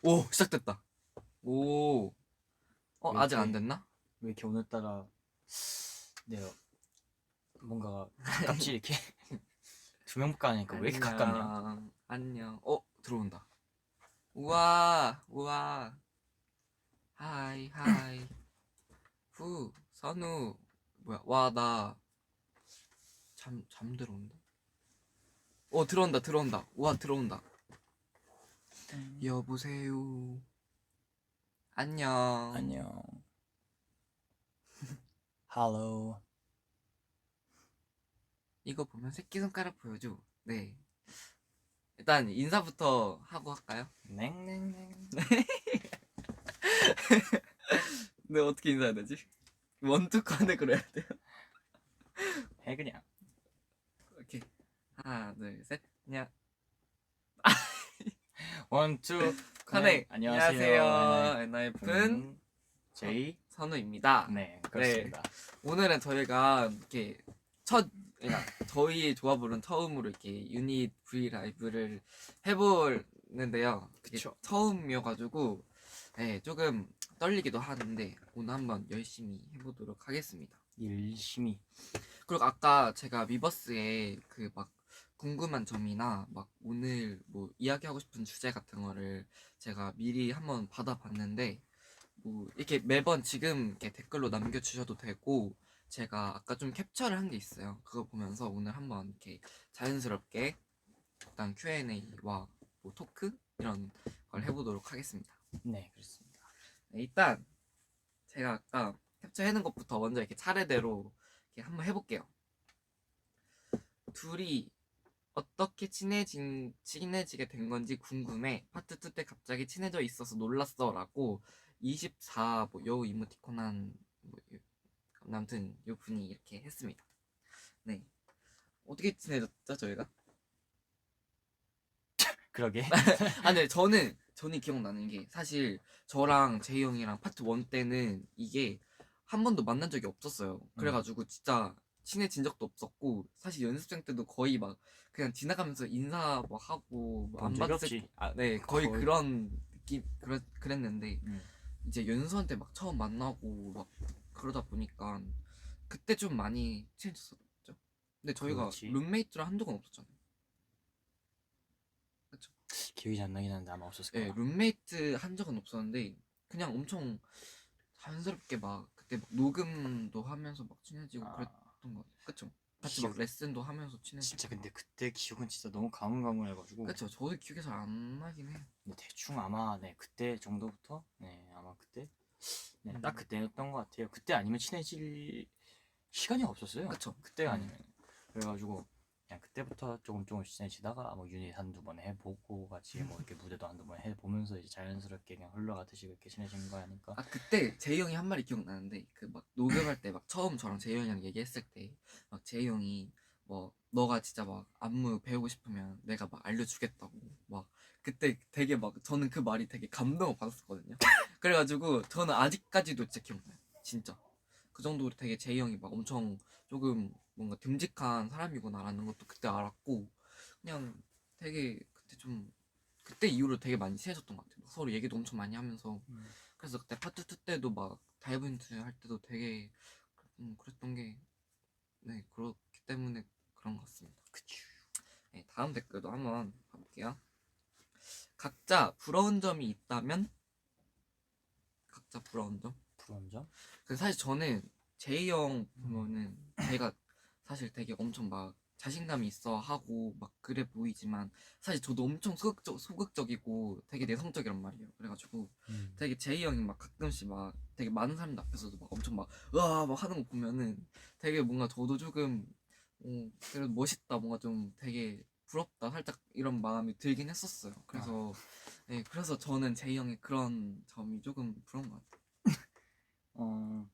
오, 시작됐다. 오, 왜 아직 안 이렇게- 됐나? 왜 이렇게 오늘따라 내가 뭔가 가깝지 이렇게 두 명밖에 안 하니까 왜 이렇게 가깝냐? 안녕, 안녕. 들어온다. 우와, 우와. 하이, 하이. 선우. 뭐야, 와, 나 잠들었는데? 들어온다, 들어온다. 우와, 들어온다. 여보세요. 안녕. 안녕. 할로. 이거 보면 새끼손가락 보여줘. 네. 일단 인사부터 하고 할까요? 냉냉냉. 네, 어떻게 인사해야 되지? 원투칸에 그래야 돼요. 해 그냥. 오케이. 하나, 둘, 셋. 안녕. 원투 칸에 안녕하세요. 엔하이픈 제이 선우입니다. 네 그렇습니다. 오늘은 저희가 이렇게 그러니까 저희 조합으로는 처음으로 이렇게 유닛 V 라이브를 해보는데요. 그쵸. 처음이어가지고 조금 떨리기도 하는데 오늘 한번 열심히 해보도록 하겠습니다. 열심히. 그리고 아까 제가 위버스에 그 막 궁금한 점이나 막 오늘 뭐 이야기하고 싶은 주제 같은 거를 제가 미리 한번 받아봤는데 뭐 이렇게 매번 지금 이렇게 댓글로 남겨주셔도 되고 제가 아까 좀 캡처를 한 게 있어요. 그거 보면서 오늘 한번 이렇게 자연스럽게 일단 Q&A와 뭐 토크 이런 걸 해보도록 하겠습니다. 네 그렇습니다. 네, 일단 제가 아까 캡처해놓은 것부터 먼저 이렇게 차례대로 이렇게 한번 해볼게요. 둘이 어떻게 친해지게 된 건지 궁금해. 파트 2 때 갑자기 친해져 있어서 놀랐어. 라고 24 여우 이모티콘 한 아무튼 요 분이 이렇게 했습니다. 네. 어떻게 친해졌죠, 저희가? 그러게. 근데 저는 기억나는 게 사실 저랑 제이 형이랑 파트 1 때는 이게 한 번도 만난 적이 없었어요. 그래가지고 진짜 친해진 적도 없었고 사실 연습생 때도 거의 막 그냥 지나가면서 인사 막 하고 본 적이 없지. 네, 거의 거의. 그런 느낌 그랬는데 음. 이제 연수원 때 막 처음 만나고 막 그러다 보니까 그때 좀 많이 친해졌었죠. 근데 저희가 그렇지. 룸메이트를 한 적은 없었잖아요. 그쵸? 기억이 잘 안 나긴 하는데 아마 없었을 거야. 네, 룸메이트 한 적은 없었는데 그냥 엄청 자연스럽게 막 그때 막 녹음도 하면서 막 친해지고 그랬던 것 같아요. 그쵸? 같이 막 기억- 레슨도 하면서 친해지고. 진짜 근데 그때 기억은 진짜 너무 가물가물해가지고. 그쵸? 저도 기억이 잘 안 나긴 해요. 근데 대충 아마 네 그때 정도부터 네 아마 그때 네 딱 그때였던 것 같아요. 그때 아니면 친해질 시간이 없었어요. 그쵸? 그때가 아니면. 그래가지고 그냥 그때부터 조금씩 친해지다가 뭐 유닛 한두 번 해보고 같이 뭐 이렇게 무대도 한두 번 해보면서 이제 자연스럽게 그냥 흘러가듯이 그렇게 친해진 거니까. 그때 제이 형이 한 말이 기억나는데 그 막 녹음할 때 막 처음 저랑 제이 형이랑 얘기했을 때 막 제이 형이 뭐 너가 진짜 막 안무 배우고 싶으면 내가 막 알려주겠다고 막 그때 되게 막 저는 그 말이 되게 감동을 받았었거든요. 그래가지고 저는 아직까지도 진짜 기억나요. 진짜 그 정도로 되게 제이 형이 막 엄청 조금 뭔가 듬직한 사람이구나라는 것도 그때 알았고 그냥 되게 그때 이후로 되게 많이 친해졌던 것 같아요. 막 서로 얘기도 엄청 많이 하면서 그래서 그때 파트 2 때도 막 다이브 인트 할 때도 되게 그랬던 게 네, 그렇기 때문에 그런 것 같습니다. 그치. 네, 다음 댓글도 한번 봐볼게요. 각자 부러운 점이 있다면? 각자 부러운 점? 부러운 점? 사실 저는 제이 형 보면은 제가 사실 되게 엄청 막 자신감이 있어 하고 막 그래 보이지만 사실 저도 엄청 소극적이고 되게 내성적이란 말이에요. 그래가지고 되게 제이 형이 막 가끔씩 막 되게 많은 사람들 앞에서도 막 엄청 막 으아 막 하는 거 보면은 되게 뭔가 저도 조금 그래도 멋있다 뭔가 좀 되게 부럽다 살짝 이런 마음이 들긴 했었어요. 그래서 네, 그래서 저는 제이 형의 그런 점이 조금 부러운 것 같아요. 어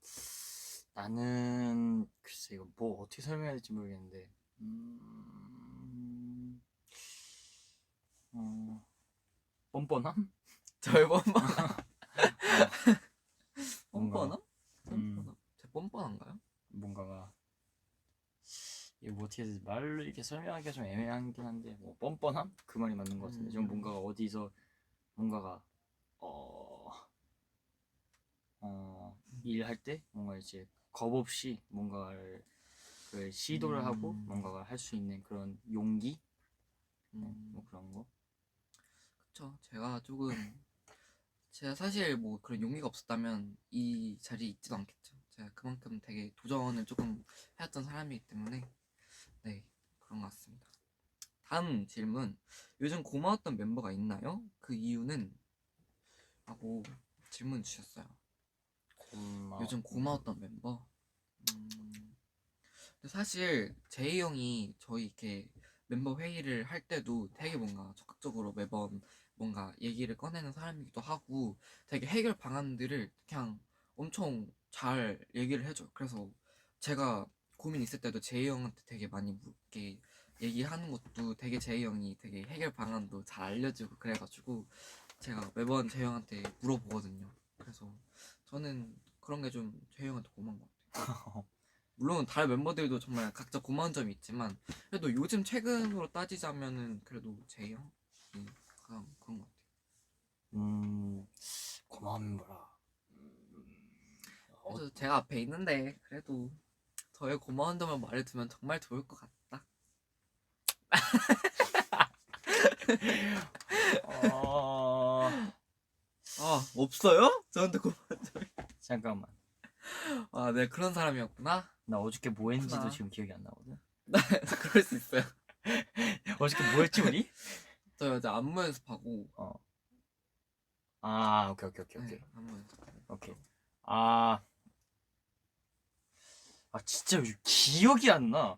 나는 글쎄 이거 뭐 어떻게 설명해야 될지 모르겠는데 뻔뻔함? 절 뻔뻔 뭔가 뻔뻔함? 뻔뻔함? 제 뻔뻔한가요? 뭔가가 이거 뭐 어떻게 해야 되지? 말로 이렇게 설명하기가 좀 애매하긴 한데 뭐 뻔뻔함? 그 말이 맞는 것 같은데 좀 뭔가가 어디서 뭔가가 일할 때 뭔가 이제 겁 없이 뭔가를 그 시도를 하고 뭔가가 할 수 있는 그런 용기, 뭐 그런 거. 그쵸. 제가 사실 뭐 그런 용기가 없었다면 이 자리에 있지도 않겠죠. 제가 그만큼 되게 도전을 조금 해왔던 사람이기 때문에 네, 그런 것 같습니다. 다음 질문. 요즘 고마웠던 멤버가 있나요? 그 이유는? 하고 질문 주셨어요. 요즘 고마웠던 멤버? 근데 사실 제이 형이 저희 이렇게 멤버 회의를 할 때도 되게 뭔가 적극적으로 매번 뭔가 얘기를 꺼내는 사람이기도 하고 되게 해결 방안들을 그냥 엄청 잘 얘기를 해줘요. 그래서 제가 고민 있을 때도 제이 형한테 되게 많이 이렇게 얘기하는 것도 되게 제이 형이 되게 해결 방안도 잘 알려주고 그래가지고 제가 매번 제이 형한테 물어보거든요. 그래서 저는 그런 게 좀 제이 형한테 고마운 것 같아요. 물론 다른 멤버들도 정말 각자 고마운 점이 있지만 그래도 요즘 최근으로 따지자면은 그래도 제이 형이 가장 그런 것 같아요. 고마운 멤버라. 그래서 제가 앞에 있는데 그래도 저의 고마운 점을 말해두면 정말 좋을 것 같다. 없어요? 저한테 고마운 점이? 잠깐만. 네, 그런 사람이었구나. 나 어저께 뭐 했는지도 그렇구나. 지금 기억이 안 나거든. 그럴 수 있어요. 어저께 뭐 했지 우리? 저 어제 안무 연습하고 오케이. 네, 안무 연습하고 오케이. 진짜 기억이 안 나.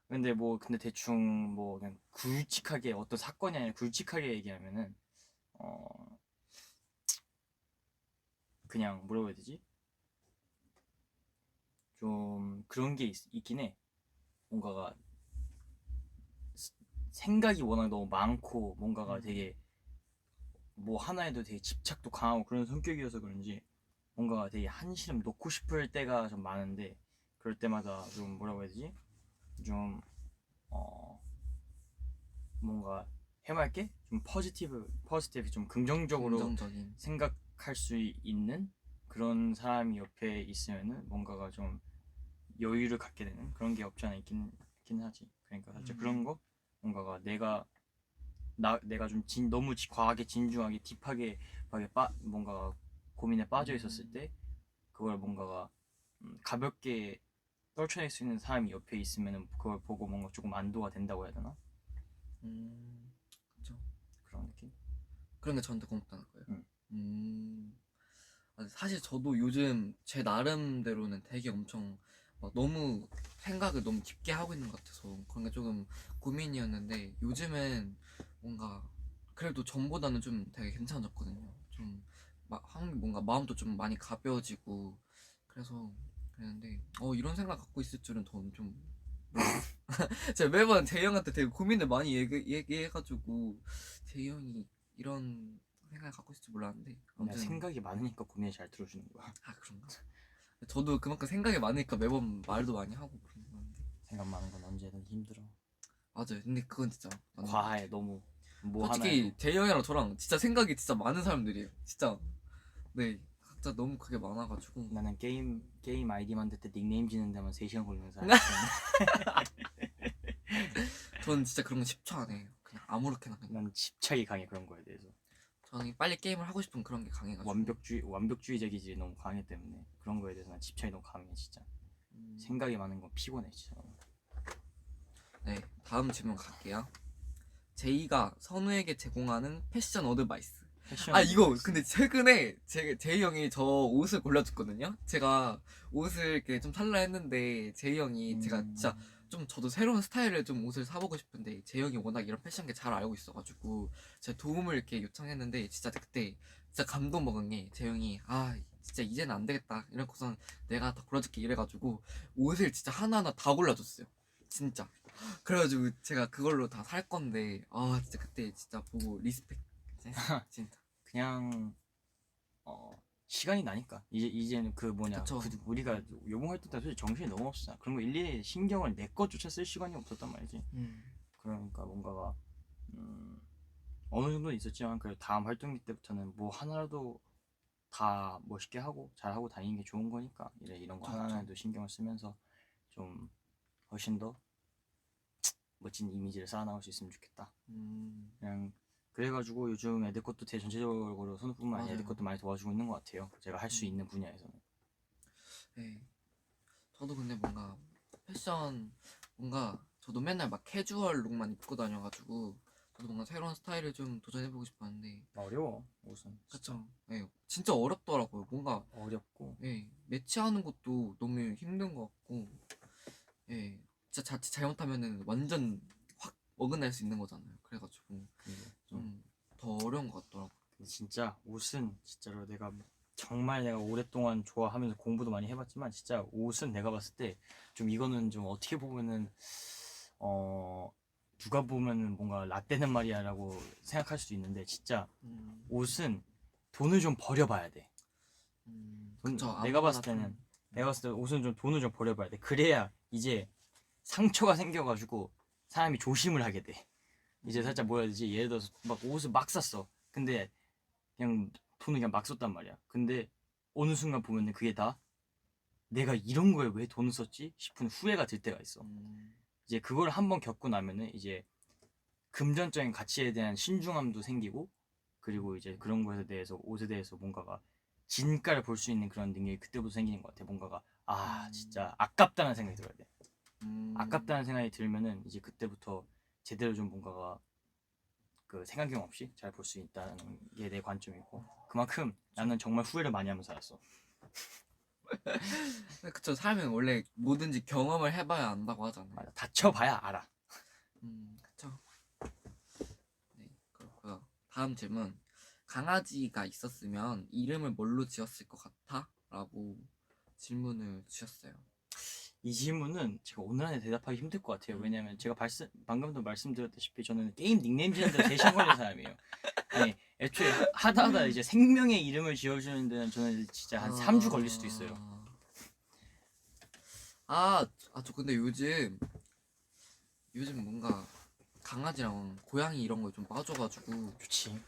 근데 대충 뭐 그냥 굵직하게 어떤 사건이 아니라 굵직하게 얘기하면은 그냥 뭐라고 해야 되지? 좀 그런 게 있긴 해. 뭔가가 생각이 워낙 너무 많고 뭔가가 되게 뭐 하나에도 되게 집착도 강하고 그런 성격이어서 그런지 뭔가가 되게 한시름 놓고 싶을 때가 좀 많은데 그럴 때마다 좀 뭐라고 해야 되지? 좀 뭔가 해맑게 좀 포지티브 좀 긍정적으로 긍정적인 생각할 수 있는 그런 사람이 옆에 있으면은 뭔가가 좀 여유를 갖게 되는 그런 게 없지 않아 있긴 하지. 그러니까 살짝 그런 거 뭔가가 내가 좀 너무 과하게 진중하게 딥하게 뭔가 고민에 빠져 있었을 때 그걸 뭔가가 가볍게 떨쳐낼 수 있는 사람이 옆에 있으면은 그걸 보고 뭔가 조금 안도가 된다고 해야 되나? 그쵸. 그런 느낌? 그런 게 저한테 고맙다는 거예요. 응. 사실 저도 요즘 제 나름대로는 되게 엄청 막 너무 생각을 너무 깊게 하고 있는 것 같아서 그런 게 조금 고민이었는데 요즘은 뭔가 그래도 전보다는 좀 되게 괜찮아졌거든요. 좀 뭔가 마음도 좀 많이 가벼워지고 그래서 그랬는데 이런 생각 갖고 있을 줄은 저는 좀 몰랐어요. 제가 매번 재희 형한테 되게 고민을 많이 얘기해가지고 재희 형이 이런 생각을 갖고 있을 줄 몰랐는데 내가 아무튼 생각이 많으니까 고민을 잘 들어주는 거야. 그런가? 저도 그만큼 생각이 많으니까 매번 말도 많이 하고 그런 건데 생각 많은 건 언제든 힘들어. 맞아요. 근데 그건 진짜 맞는 것 과해 같아요. 너무 뭐 솔직히 하나에도. 재희 형이랑 저랑 진짜 생각이 진짜 많은 사람들이에요. 진짜 네 각자 너무 그게 많아가지고 나는 게임 아이디 만들 때 닉네임 지는 데만 3시간 걸리는 사람. 저는 진짜 그런 거 10초 안 해요. 그냥 아무렇게나 그냥. 난 집착이 강해 그런 거에 대해서. 저는 빨리 게임을 하고 싶은 그런 게 강해가지고 완벽주의 기질이 너무 강하기 때문에 그런 거에 대해서 난 집착이 너무 강해 진짜. 생각이 많은 건 피곤해 진짜. 네 다음 질문 갈게요. 제이가 선우에게 제공하는 패션 어드바이스. 이거 근데 최근에 제이 형이 저 옷을 골라줬거든요. 제가 옷을 이렇게 좀 살라 했는데 제이 형이 제가 진짜 좀 저도 새로운 스타일을 좀 옷을 사보고 싶은데 제이 형이 워낙 이런 패션계 잘 알고 있어가지고 제가 도움을 이렇게 요청했는데 진짜 그때 진짜 감동 먹은 게 제이 형이 진짜 이제는 안 되겠다 이러고선 내가 다 골라줄게 이래가지고 옷을 진짜 하나하나 다 골라줬어요. 진짜. 그래가지고 제가 그걸로 다 살 건데 진짜 그때 진짜 보고 리스펙 진짜. 그냥 시간이 나니까 이제는 그 뭐냐 그쵸. 우리가 요봉할 때 솔직히 정신이 너무 없어. 그런 거 일일이 신경을 내 것조차 쓸 시간이 없었단 말이지. 그러니까 뭔가가 어느 정도는 있었지만 그 다음 활동기 때부터는 뭐 하나라도 다 멋있게 하고 잘하고 다니는 게 좋은 거니까 이제 이런 거 그쵸, 하나하나도 신경을 쓰면서 좀 훨씬 더 멋진 이미지를 쌓아나갈 수 있으면 좋겠다. 그냥 그래가지고 요즘 애들 것도 되게 전체적으로 선우뿐만 아니라 애들 맞아요. 것도 많이 도와주고 있는 것 같아요. 제가 할 수 음. 있는 분야에서는. 네. 저도 근데 뭔가 패션 뭔가 저도 맨날 막 캐주얼 룩만 입고 다녀가지고 저도 뭔가 새로운 스타일을 좀 도전해보고 싶었는데 어려워 옷은 진짜. 그쵸. 예, 진짜 어렵더라고요. 뭔가 어렵고 예, 매치하는 것도 너무 힘든 것 같고 예, 진짜 자칫 잘못하면은 완전 확 어긋날 수 있는 거잖아요. 그래가지고 그리고 좀 좀 더 어려운 것 같더라고요. 근데 진짜 옷은 진짜로 내가 정말 내가 오랫동안 좋아하면서 공부도 많이 해봤지만 진짜 옷은 내가 봤을 때 좀 이거는 좀 어떻게 보면은 어 누가 보면은 뭔가 라떼는 말이야라고 생각할 수도 있는데 진짜 음, 옷은 돈을 좀 버려봐야 돼. 그쵸. 내가 아무거나 봤을 때는 좀 내가 봤을 때 옷은 좀 돈을 좀 버려봐야 돼. 그래야 이제 상처가 생겨가지고 사람이 조심을 하게 돼. 이제 살짝 뭐라 해야 되지? 예를 들어서 막 옷을 막 샀어. 근데 그냥 돈을 그냥 막 썼단 말이야. 근데 어느 순간 보면은 그게 다 내가 이런 거에 왜 돈을 썼지 싶은 후회가 들 때가 있어. 음, 이제 그걸 한번 겪고 나면은 이제 금전적인 가치에 대한 신중함도 생기고 그리고 이제 그런 것에 대해서 옷에 대해서 뭔가가 진가를 볼 수 있는 그런 능력이 그때부터 생기는 것 같아. 뭔가가 진짜 아깝다는 생각이 들어야 돼. 음, 아깝다는 생각이 들면은 이제 그때부터 제대로 좀 뭔가가 그 생각경 없이 잘 볼 수 있다는 게 내 관점이고 그만큼 나는 정말 후회를 많이 하면서 살았어. 그쵸. 삶은 원래 뭐든지 경험을 해봐야 안다고 하잖아요. 맞아. 다쳐봐야 알아. 그쵸. 네, 그렇고요. 다음 질문. 강아지가 있었으면 이름을 뭘로 지었을 것 같아? 라고 질문을 주셨어요. 이 질문은 제가 오늘 안에 대답하기 힘들 것 같아요. 왜냐면 제가 방금도 말씀드렸다시피 저는 게임 닉네임 지는 데 제일 시간 걸리는 사람이에요. 아니 애초에 하다 하다 이제 생명의 이름을 지어주는 데는 저는 진짜 한 3주 걸릴 수도 있어요. 저 근데 요즘 뭔가 강아지랑 고양이 이런 거에 좀 빠져가지고 좋지.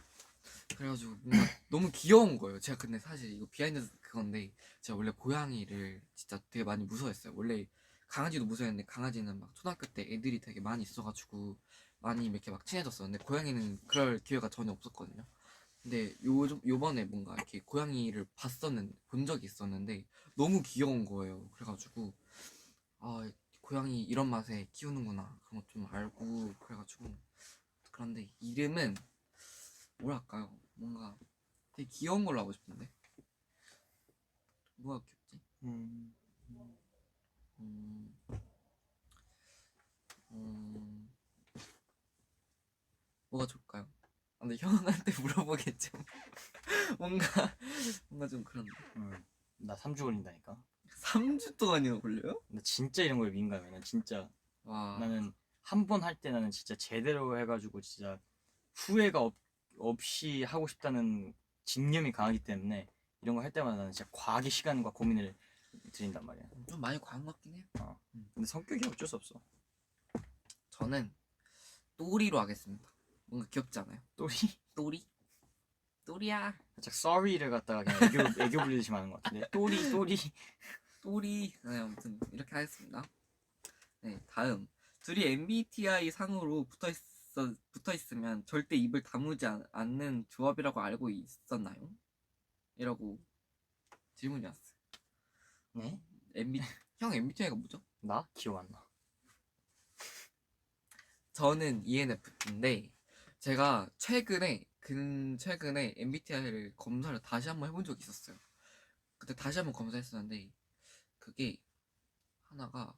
그래가지고 뭔가 너무 귀여운 거예요. 제가 근데 사실 이거 비하인드 그건데 제가 원래 고양이를 진짜 되게 많이 무서워했어요. 원래 강아지도 무서워했는데 강아지는 막 초등학교 때 애들이 되게 많이 있어가지고 많이 이렇게 막 친해졌었는데 고양이는 그럴 기회가 전혀 없었거든요. 근데 요번에 뭔가 이렇게 고양이를 본 적이 있었는데 너무 귀여운 거예요. 그래가지고 고양이 이런 맛에 키우는구나 그런 거 좀 알고 그래가지고 그런데 이름은 뭐랄까요? 뭔가 되게 귀여운 걸로 하고 싶은데 뭐가 귀엽지? 음, 음, 음, 뭐가 좋을까요? 근데 형한테 물어보기 좀 뭔가 좀 그런데 나 3주 걸린다니까. 3주 동안이나 걸려요? 나 진짜 이런 거에 민감해. 난 진짜 와, 나는 한 번 할 때 나는 진짜 제대로 해가지고 진짜 후회가 없이 하고 싶다는 집념이 강하기 때문에 이런 거 할 때마다 나는 진짜 과하게 시간과 고민을 들인단 말이야. 좀 많이 과한 것 같긴 해요. 어. 근데 성격이 어쩔 수 없어. 저는 또리로 하겠습니다. 뭔가 귀엽지 않아요? 또리 또리? 또리야. 살짝 sorry를 갖다가 그냥 애교 부리듯이 하는 것 같은데 또리 또리. 네, 아무튼 이렇게 하겠습니다. 네, 다음. 둘이 MBTI 상으로 붙어 있으면 절대 입을 다무지 않는 조합이라고 알고 있었나요? 이라고 질문이 왔어요. 네? 형 MBTI가 뭐죠? 나? 기억 안 나. 저는 ENFP인데 제가 최근에 MBTI를 검사를 다시 한번 해본 적이 있었어요. 그때 다시 한번 검사했었는데 그게 하나가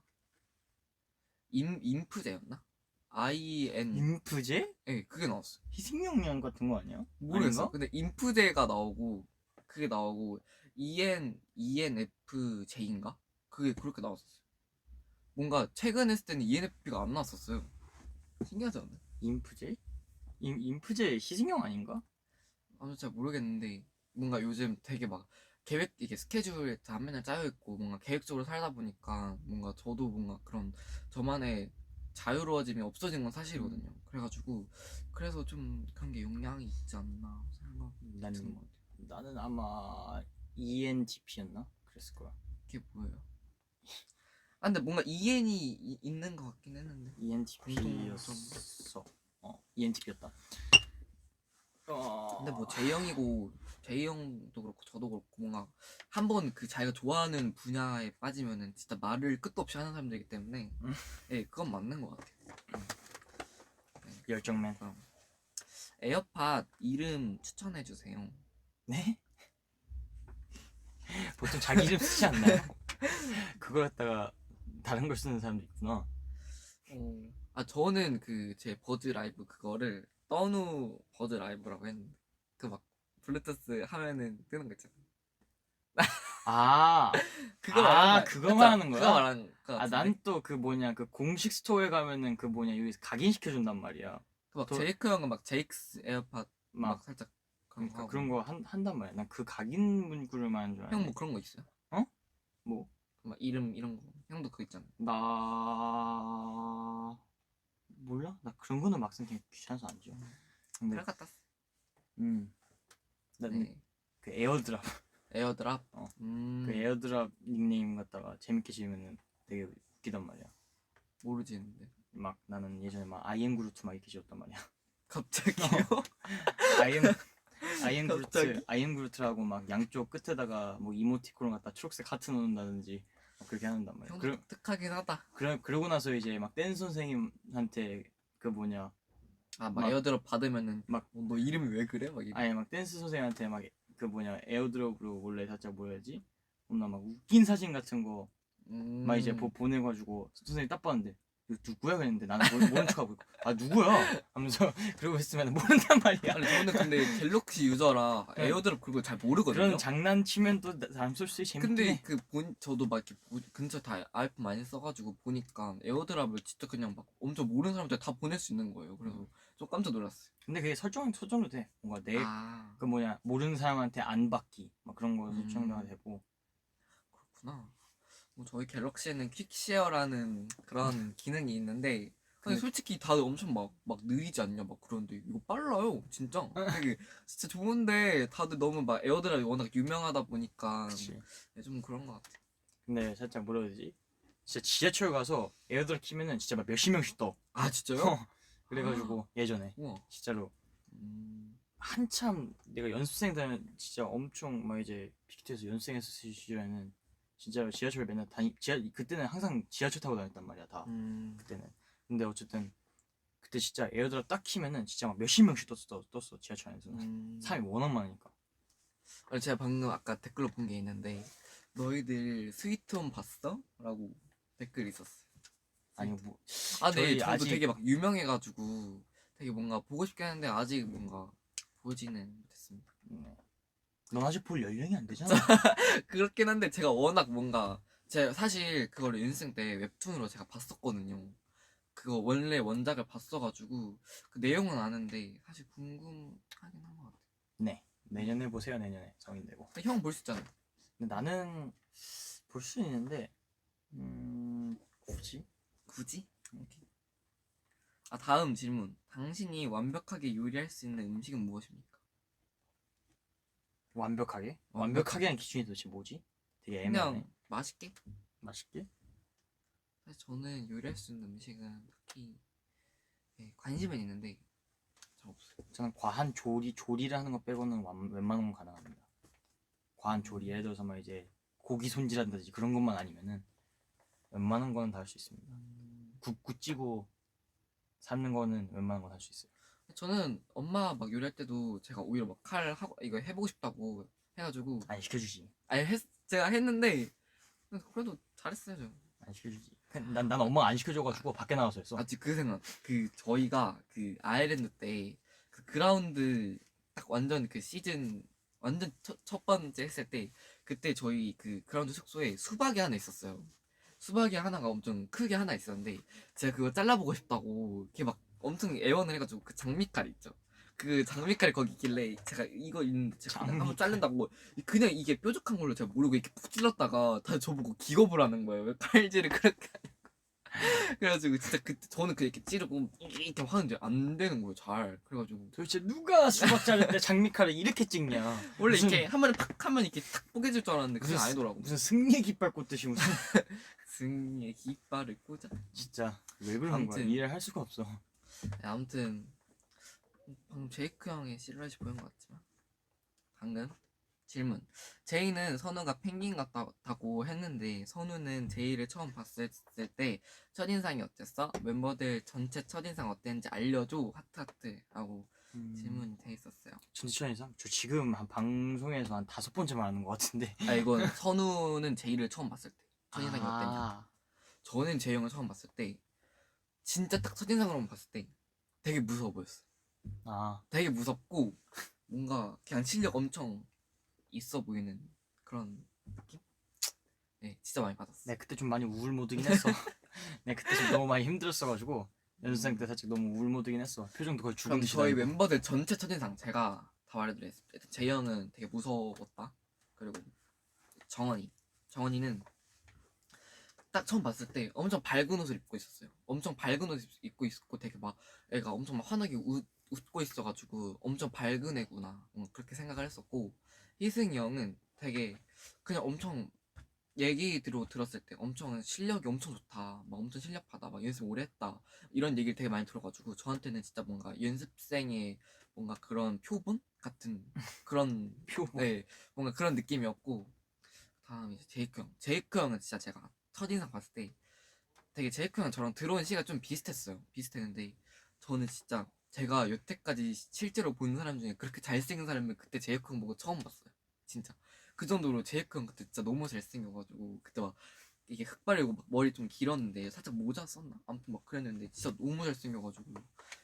인프제였나? IN 인프제? 예, 그게 나왔어요. 희생양량 같은 거 아니야? 모르겠어요. 아닌가? 근데 인프제가 나오고 그게 나오고 ENFJ인가? 그게 그렇게 나왔었어요. 뭔가 최근 했을 때는 ENFP가 안 나왔었어요. 신기하지 않나요? 인프제? 인프제 희생양 아닌가? 아무튼 잘 모르겠는데 뭔가 요즘 되게 막 이게 스케줄에 다 맨날 짜여 있고 뭔가 계획적으로 살다 보니까 뭔가 저도 뭔가 그런 저만의 자유로워짐이 없어진 건 사실이거든요. 그래가지고 그래서 좀 그런 게 영향이 있지 않나 생각이 드는 나는 것 같아요. 나는 아마 ENTP였나 그랬을 거야. 그게 뭐예요? 아 근데 뭔가 EN이 있는 것 같긴 했는데. ENTP였어. ENTP였다. 근데 뭐 제이형도 그렇고 저도 그렇고 뭔가 한번 그 자기가 좋아하는 분야에 빠지면은 진짜 말을 끝도 없이 하는 사람들이기 때문에 예 그건 맞는 것 같아요. 열정맨. 그럼 에어팟 이름 추천해 주세요. 네? 보통 자기 이름 쓰지 않나요? 그걸 갖다가 다른 걸 쓰는 사람도 있구나. 아 저는 그 제 버즈 라이브 그거를 떠누 버즈 라이브라고 했는데 그 막 블루투스 하면은 뜨는 거 있잖아요. 아, 그거 말하는 거 그거 말하는 거야? 그거 말하는 거 아, 같은데. 난 또 그 뭐냐, 그 공식 스토어에 가면은 그 뭐냐, 여기서 각인시켜준단 말이야. 그 막 또- 제이크 형은 막 제이크스 에어팟 막, 막 살짝 그런 거 그러니까 하고. 그런 거 한단 말이야. 난 그 각인 문구를 말하는 줄 형 알았네. 뭐 그런 거 있어요? 뭐, 막 이름 이런 거 형도 그거 있잖아. 나, 몰라? 나 그런 거는 막상 그냥 귀찮아서 안 지워. 근데, 그래 갖다 써. 난 네. 그 에어드랍. 에어드랍. 그 에어드랍 닉네임 갖다가 재밌게 지으면은 되게 웃기단 말이야. 모르지는데. 막 나는 예전에 막 아이엠 그루트 막 이렇게 지었단 말이야. 갑자기요? 아이엠 갑자기? 그루트 아이엠 그루트라고 막 양쪽 끝에다가 뭐 이모티콘을 갖다 초록색 하트 넣는다든지 막 그렇게 하는단 말이야. 형도 독특하긴 하다. 그러고 나서 이제 막 댄스 선생님한테 그 뭐냐 아 막 막- 에어드랍 받으면은 막- 너 이름이 왜 그래? 막 이래. 아니 막 댄스 선생님한테 막 그 뭐냐 에어드롭으로 원래 살짝 뭐라 해야지 뭔가 막 웃긴 사진 같은 거 막 이제 보내가지고 선생님이 딱 봤는데 이거 누구야 그랬는데 나는 모른 척하고 있고 아 누구야 하면서 그러고 있으면 모른단 말이야. 아니 저는 근데 갤럭시 유저라 네. 에어드랍 그걸 잘 모르거든요. 그런 장난치면 또 남솔씨 재밌긴 근데 해. 그 저도 막 이렇게 근처 다 아이폰 많이 써가지고 보니까 에어드랍을 진짜 그냥 막 엄청 모르는 사람들 다 보낼 수 있는 거예요. 그래서 좀 깜짝 놀랐어요. 근데 그게 설정도 돼. 뭔가 내 그 아 뭐냐 모르는 사람한테 안 받기 막 그런 거 설정도 되고. 그렇구나. 뭐 저희 갤럭시에는 퀵쉐어라는 그런 기능이 있는데 근데 근데- 솔직히 다들 엄청 막 느리지 않냐 막 그런데 이거 빨라요 진짜 되게 진짜 좋은데 다들 너무 막 에어드랍이 워낙 유명하다 보니까 그치. 좀 그런 것 같아. 근데 살짝 뭐라 해야 되지? 진짜 지하철 가서 에어드랍 키면은 진짜 막 몇십 명씩 떠. 아 진짜요? 그래가지고 예전에 우와. 진짜로 한참 내가 연습생 때는 진짜 엄청 막 이제 빅히트에서 연습생했을 시절에는 진짜 지하철 맨날 그때는 항상 지하철 타고 다녔단 말이야 다 그때는. 근데 어쨌든 그때 진짜 에어드랍 딱 키면은 진짜 막 몇십 명씩 떴어 지하철 안에서는. 사람이 워낙 많으니까. 아니, 제가 방금 아까 댓글로 본 게 있는데 너희들 스위트홈 봤어? 라고 댓글이 있었어요. 아니 뭐 아 근데 저희 저도 아직- 되게 막 유명해가지고 되게 뭔가 보고 싶긴 한데 아직 뭔가 보지는 못했습니다. 넌 아직 볼 연령이 안 되잖아. 그렇긴 한데 제가 워낙 뭔가 제가 사실 그거를 연습생 때 웹툰으로 제가 봤었거든요. 그거 원래 원작을 봤어가지고 그 내용은 아는데 사실 궁금하긴 한 것 같아요. 네 내년에 보세요. 내년에 성인 되고. 형 볼 수 있잖아요. 근데 나는 볼 수 있는데 굳이? 굳이? 오케이. 아 다음 질문. 당신이 완벽하게 요리할 수 있는 음식은 무엇입니까? 완벽하게? 완벽하게는 기준이 도대체 뭐지? 되게 애매하네. 그냥 맛있게? 맛있게? 사실 저는 요리할 수 있는 음식은 딱히 관심은 있는데 잘 없어요. 저는 과한 조리를 하는 거 빼고는 웬만한 건 가능합니다. 과한 조리 예를 들어서 막 이제 고기 손질한다든지 그런 것만 아니면은 웬만한 거는 다 할 수 있습니다. 굽고 찌고 삶는 거는 웬만한 건 할 수 있어요. 저는 엄마 막 요리할 때도 제가 오히려 막 칼 하고 이거 해보고 싶다고 해가지고 안 시켜주지. 아니 제가 했는데 그래도 잘했어요 저. 안 시켜주지. 난 엄마가 안 시켜줘가지고 밖에 나와서 했어. 아직 그 생각 그 저희가 그 아일랜드 때 그 그라운드 딱 완전 그 시즌 완전 첫 번째 했을 때 그때 저희 그 그라운드 숙소에 수박이 하나 있었어요. 수박이 하나가 엄청 크게 하나 있었는데 제가 그거 잘라보고 싶다고 이렇게 막 엄청 애원을 해가지고 그 장미칼 있죠. 그 장미칼이 거기 있길래 제가 이거 있는데 제가 그냥 한번 장미칼. 자른다고 그냥 이게 뾰족한 걸로 제가 모르고 이렇게 푹 찔렀다가 다 저보고 기겁을 하는 거예요. 왜 칼질을 그렇게 그래가지고 진짜 그때 저는 이렇게 찌르고 이렇게 하는데 안 되는 거예요 잘. 그래가지고 도대체 누가 수박 자를 때 장미칼을 이렇게 찍냐? 원래 무슨- 이렇게 한 번에 팍 하면 이렇게 탁 뽀개질 줄 알았는데 그게 무슨 아니더라고. 무슨 승리 깃발 꽂듯이 무슨 승리의 깃발을 꽂아. 진짜 왜 그러는 거야? 아무튼. 이해를 할 수가 없어. 아무튼 방금 제이크 형의 실루엣이 보인 것 같지만 방금 질문. 제이는 선우가 펭귄 같다고 했는데 선우는 제이를 처음 봤을 때 첫인상이 어땠어? 멤버들 전체 첫인상 어땠는지 알려줘. 하트하트라고 질문이 돼 있었어요. 진짜 이상? 저 지금 한 방송에서 한 5번째 말하는 것 같은데. 아 이건 선우는 제이를 처음 봤을 때 첫인상이 어땠냐. 아, 저는 제이 형을 처음 봤을 때 진짜 딱 첫인상으로만 봤을 때 되게 무서워 보였어요. 아, 되게 무섭고 뭔가 그냥 실력 엄청 있어 보이는 그런 느낌? 네, 진짜 많이 받았어. 내 그때 좀 많이 우울 모드긴 했어. 내 그때 좀 너무 많이 힘들었어가지고 연습생 때 살짝 너무 우울 모드긴 했어. 표정도 거의 죽은 그럼 듯이 저희 나고. 멤버들 전체 첫인상 제가 다 말해드리겠습니다. 일단 제이 형은 되게 무서웠다. 그리고 정원이는 딱 처음 봤을 때 엄청 밝은 옷을 입고 있었어요. 엄청 밝은 옷을 입고 있었고 되게 막 애가 엄청 막 환하게 웃고 있어가지고 엄청 밝은 애구나 뭔가 그렇게 생각을 했었고, 희승이 형은 되게 그냥 엄청 얘기로 들었을 때 엄청 실력이 엄청 좋다, 막 엄청 실력파다, 막 연습 오래 했다 이런 얘기를 되게 많이 들어가지고 저한테는 진짜 뭔가 연습생의 뭔가 그런 표본 같은 그런 표본. 네, 뭔가 그런 느낌이었고, 다음 이제 제이크 형은 진짜 제가 첫인상 봤을 때 되게 제이크 형 저랑 들어온 시가 좀 비슷했는데 저는 진짜 제가 여태까지 실제로 본 사람 중에 그렇게 잘생긴 사람을 그때 제이크 형 보고 처음 봤어요. 진짜 그 정도로 제이크 형 그때 진짜 너무 잘생겨가지고 그때 막 이게 흑발이고 막 머리 좀 길었는데 살짝 모자 썼나? 아무튼 막 그랬는데 진짜 너무 잘생겨가지고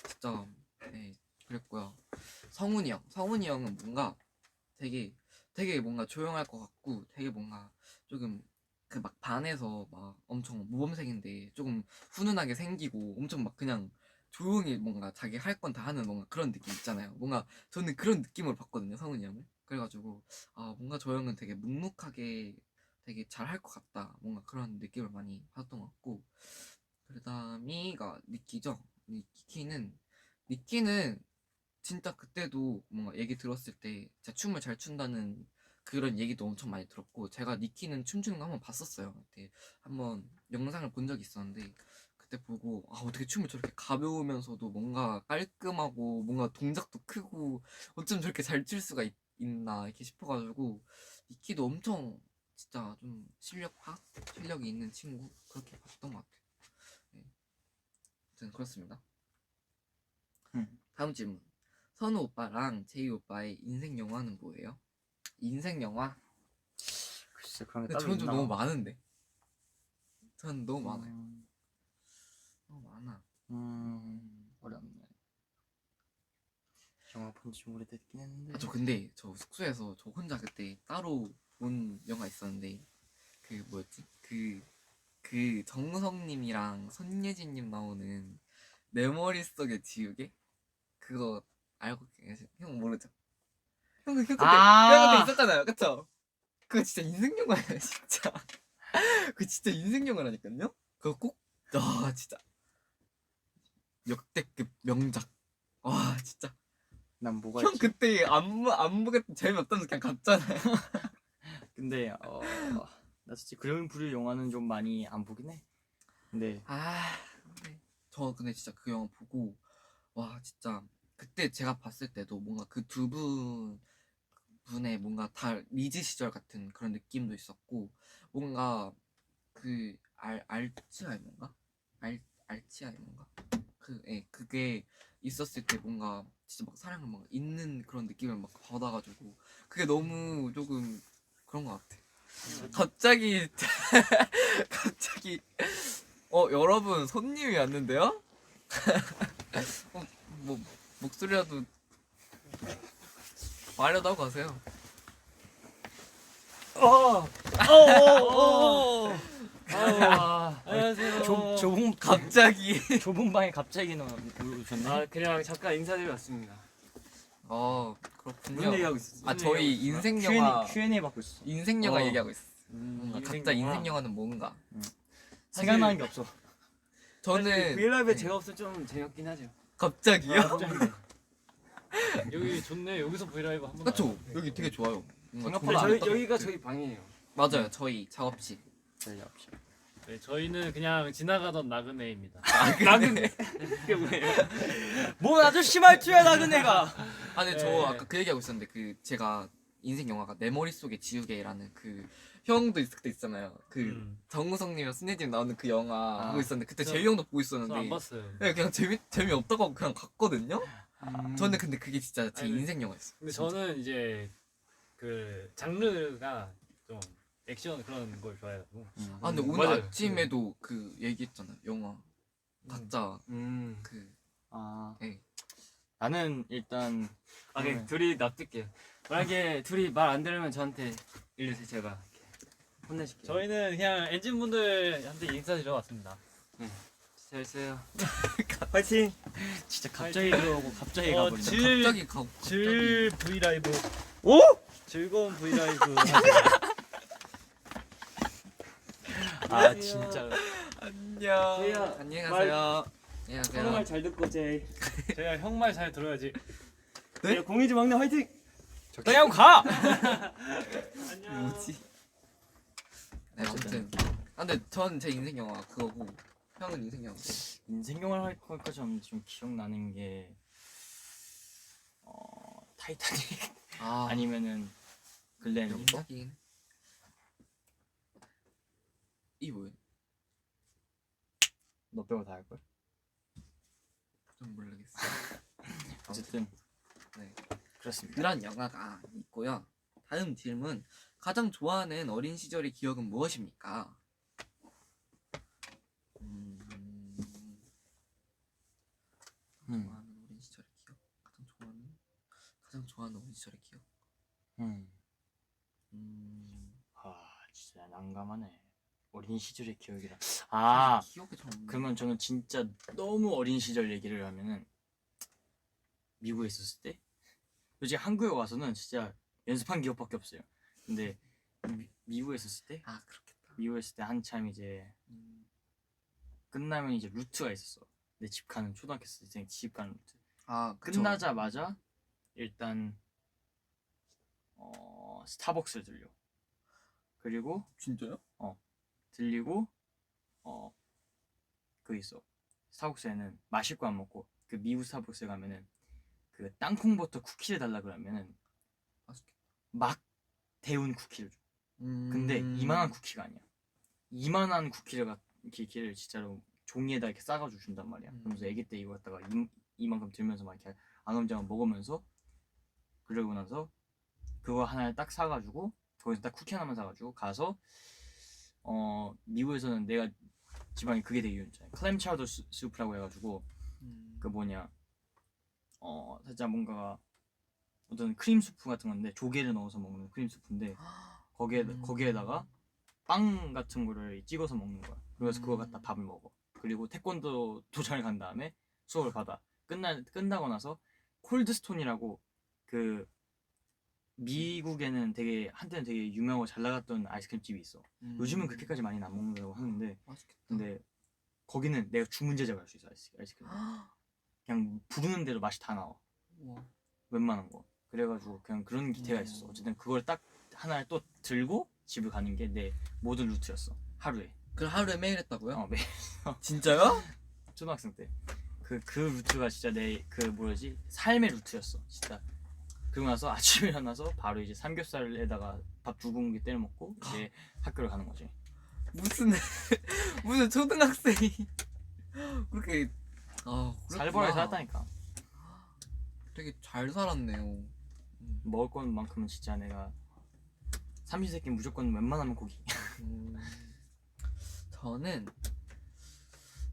진짜 네 그랬고요. 성훈이 형은 뭔가 되게 뭔가 조용할 것 같고 되게 뭔가 조금 그 막 반에서 막 엄청 모범생인데 조금 훈훈하게 생기고 엄청 막 그냥 조용히 뭔가 자기 할 건 다 하는 뭔가 그런 느낌 있잖아요. 뭔가 저는 그런 느낌으로 봤거든요, 성훈이 형을. 그래가지고 아 뭔가 저 형은 되게 묵묵하게 되게 잘 할 것 같다, 뭔가 그런 느낌을 많이 받았던 것 같고, 그다음이가 니키죠. 니키는 진짜 그때도 뭔가 얘기 들었을 때 진짜 춤을 잘 춘다는 그런 얘기도 엄청 많이 들었고, 제가 니키는 춤추는 거 한번 봤었어요. 그때 한번 영상을 본 적이 있었는데 그때 보고 아 어떻게 춤을 저렇게 가벼우면서도 뭔가 깔끔하고 뭔가 동작도 크고 어쩜 저렇게 잘 출 수가 있나 이렇게 싶어가지고, 니키도 엄청 진짜 좀 실력이 있는 친구 그렇게 봤던 것 같아요. 네. 아무튼 그렇습니다. 다음 질문. 선우 오빠랑 제이 오빠의 인생 영화는 뭐예요? 인생 영화? 글쎄 그런 게 근데 따로 저는 좀 있나? 너무 많은데. 저는 너무 많아요. 음, 너무 많아. 어렵네. 영화 본지 좀 오래됐긴 했는데. 아, 저 근데 저 숙소에서 저 혼자 그때 따로 본 영화 있었는데 그 뭐였지? 그 정우성님이랑 손예진님 나오는 내 머릿속에 지우개? 그거 알고 계세요? 형 모르죠? 형 그때 있었잖아요, 그쵸? 그거 진짜 인생 영화예요, 진짜. 그거 진짜 인생 영화라니까요? 그거 꼭, 진짜 역대급 명작. 와, 진짜. 난 뭐가 형 있지? 그때 안 보겠다 재미없다면서 그냥 갔잖아요. 근데 나 진짜 그런 부류 영화는 좀 많이 안 보긴 해. 근데 저 근데 진짜 그 영화 보고 와 진짜 그때 제가 봤을 때도 뭔가 그 두 분의 뭔가 다 리즈 시절 같은 그런 느낌도 있었고, 뭔가 그 알츠하이머인가? 알츠하이머인가? 그게 있었을 때 뭔가 진짜 막 사랑을 막 있는 그런 느낌을 막 받아가지고 그게 너무 조금 그런 것 같아. 갑자기 갑자기 여러분 손님이 왔는데요? 뭐 목소리라도 말려도 하고 가세요. 안녕하세요. 좁은 갑자기 좁은 방에 갑자기 오셨네. 아 그냥 잠깐 인사드리러 왔습니다. 그렇군요. 무슨 얘기하고 있었지? 아 저희 인생 영화 Q&A 받고 있어. 인생 영화 어. 얘기하고 있어. 뭔가 각자 인생 영화는 뭔가. 생각나는 게 없어. 저는 브이라이브에 네. 제가 없으면 좀 재미없긴 하죠. 갑자기요? 여기 좋네. 여기서 브이라이브 한번. 그쵸? 여기 되게 좋아요. 뭔가 생각보다 좋은- 여기가 저희 방이에요. 맞아요. 저희 작업실. 전략없이. 네, 저희는 그냥 지나가던 나그네입니다. 나그네. 그게 뭐예요? 뭐 아저씨 말투야 나그네가. 아, 근데 저 네. 아까 그 얘기하고 있었는데 그 제가 인생 영화가 내 머릿속에 지우개라는 그 형도 있을 때 있잖아요. 그 정우성님이랑 순혜님 나오는 그 영화 아. 보고 있었는데 그때 저- 재희 형도 보고 저 안 있었는데 봤어요. 네, 그냥 재미없다고 하고 그냥 갔거든요. 음. 저는 근데 그게 진짜 제 아니, 인생 영화였어요. 근데 저는 이제 그 장르가 좀 액션 그런 걸 좋아해가지고. 아, 근데 오늘 맞아요. 아침에도 그 얘기했잖아요. 영화 각자 그 아 네. 나는 일단 네, 둘이 납득해요. 만약에 둘이 말 안 들으면 저한테 일러주세요. 제가 혼내줄게요. 저희는 그냥 엔진 분들한테 인사드리러 왔습니다. 잘 있어요. 파이팅. 진짜 갑자기 들어오고 갑자기 가버리네. 갑자기 가. 질 브이라이브. 오? 즐거운 브이라이브. 아 진짜. 안녕. 제이야, 안녕히 가세요. 안녕히 서로 말 가세요. 잘 듣고 제이. 제가 형 말 잘 들어야지. 네? 공이지 막내 화이팅. 적당히 하고 가. 뭐지? 네, 아무튼. 아, 근데 전 제 인생 영화 그거고 형은 인생 영화. 인생 영화를 할 것까지 없는데 좀 기억나는 게 타이타닉 아, 아니면은 글렌 리버. 하긴. 이 뭐야? 너 빼고 다 할 걸. 좀 모르겠어. 어쨌든 네. 그렇습니다. 그런 영화가 있고요. 다음 질문. 가장 좋아하는 어린 시절의 기억은 무엇입니까? 좋아하는 어린 시절의 기억. 가장 좋아하는 어린 시절의 기억. 아 진짜 난감하네. 어린 시절의 기억이라. 아 기억이 좀. 그러면 저는 진짜 너무 어린 시절 얘기를 하면은 미국에 있었을 때 솔직히 한국에 와서는 진짜 연습한 기억밖에 없어요. 근데 미국에 있었을 때 아, 그렇겠다. 미국에 있을 때 한참 이제 끝나면 이제 루트가 있었어. 내 집 가는 초등학교 때 집 가는 루트. 아, 그쵸. 끝나자마자 일단 스타벅스를 들려. 그리고 진짜요? 들리고 그 있어. 스타벅스에는 마실 거 안 먹고 그 미국 스타벅스에 가면은 그 땅콩버터 쿠키를 달라 그러면은 맛있겠다. 막 데운 쿠키를 줘. 근데 이만한 쿠키가 아니야. 이만한 쿠키를 진짜로 종이에다 이렇게 싸가지고 준단 말이야. 그러면서 아기 때 이거 갖다가 이만큼 들면서 막 이렇게 앙금장을 먹으면서 그러고 나서 그거 하나를 딱 사가지고 거기서 딱 쿠키 하나만 사가지고 가서 미국에서는 내가 지방이 그게 되게 유명했잖아. 클램 차우더 수프라고 해가지고 그 뭐냐 살짝 뭔가 어떤 크림 수프 같은 건데 조개를 넣어서 먹는 크림 수프인데 거기에다가 빵 같은 거를 찍어서 먹는 거야. 그래서 그거 갖다 밥을 먹어. 그리고 태권도 도장을 간 다음에 수업을 받아. 끝나고 나서 콜드스톤이라고 그 미국에는 되게 한때는 되게 유명하고 잘 나갔던 아이스크림 집이 있어. 요즘은 그렇게까지 많이 안 먹는다고 하는데 맛있겠다. 근데 거기는 내가 주문 제작을 할 수 있어. 아이스크림. 그냥 부르는 대로 맛이 다 나와. 우와. 웬만한 거. 그래가지고 그냥 그런 기태가 있었어. 어쨌든 그걸 딱 하나를 또 들고 집을 가는 게 내 모든 루트였어. 하루에. 그럼 하루에 매일 했다고요? 매일 진짜요? 초등학생 때. 그 루트가 진짜 내 그 뭐지 삶의 루트였어. 진짜. 그러고 나서 아침에 일어나서 바로 이제 삼겹살에다가 밥 2공기 때려 먹고 이제 학교를 가는 거지. 무슨 무슨 초등학생이 그렇게 살벌하게 살았다니까. 되게 잘 살았네요. 먹을 것만큼은 진짜 내가 삼시세끼 무조건 웬만하면 고기. 저는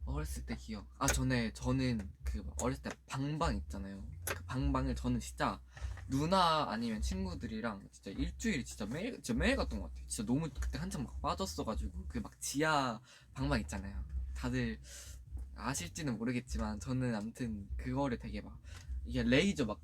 어렸을 때 기억. 저는 그 어렸을 때 방방 있잖아요. 그 방방을 저는 진짜 누나 아니면 친구들이랑 진짜 일주일에 진짜 매일 갔던 것 같아요. 진짜 너무 그때 한참 막 빠졌어가지고 그 막 지하 방방 있잖아요. 다들 아실지는 모르겠지만 저는 아무튼 그거를 되게 막 이게 레이저 막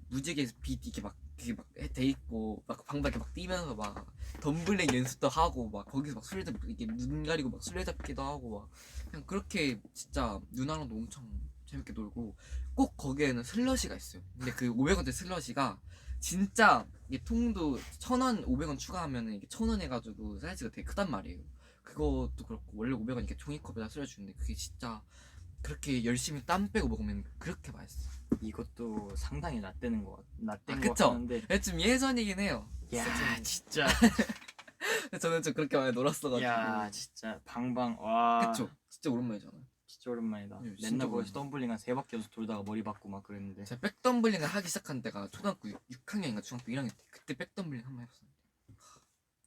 무지개 빛 이렇게 막 그게 막 돼 있고 막 방 밖에 막 뛰면서 막 덤블링 연습도 하고 막 거기서 막 술래잡 이게 눈 가리고 막 술래잡기도 하고 막 그냥 그렇게 진짜 누나랑도 엄청 재밌게 놀고 꼭 거기에는 슬러시가 있어요. 근데 그 500원짜리 슬러시가 진짜 이게 통도 1,000원 500원 추가하면은 이게 1,000원 해가지고 사이즈가 되게 크단 말이에요. 그것도 그렇고 원래 500원 이렇게 종이컵에다 쓸어주는데 그게 진짜 그렇게 열심히 땀 빼고 먹으면 그렇게 맛있어. 이것도 상당히 라떼는 거 라떼인 아, 거 그쵸? 같은데. 좀 예전이긴 해요. 야 진짜. 저는 좀 그렇게 많이 놀았어가지고. 야 진짜 방방 와. 그쵸? 진짜 오랜만이잖아요. 진짜 오랜만이다. 네, 진짜 맨날 거기서 오랜만이다. 덤블링 한 3바퀴 연속 돌다가 머리 박고 막 그랬는데. 제가 백덤블링을 하기 시작한 때가 초등학교 6학년인가 중학교 1학년 때 그때 백덤블링 한 번 해봤어요.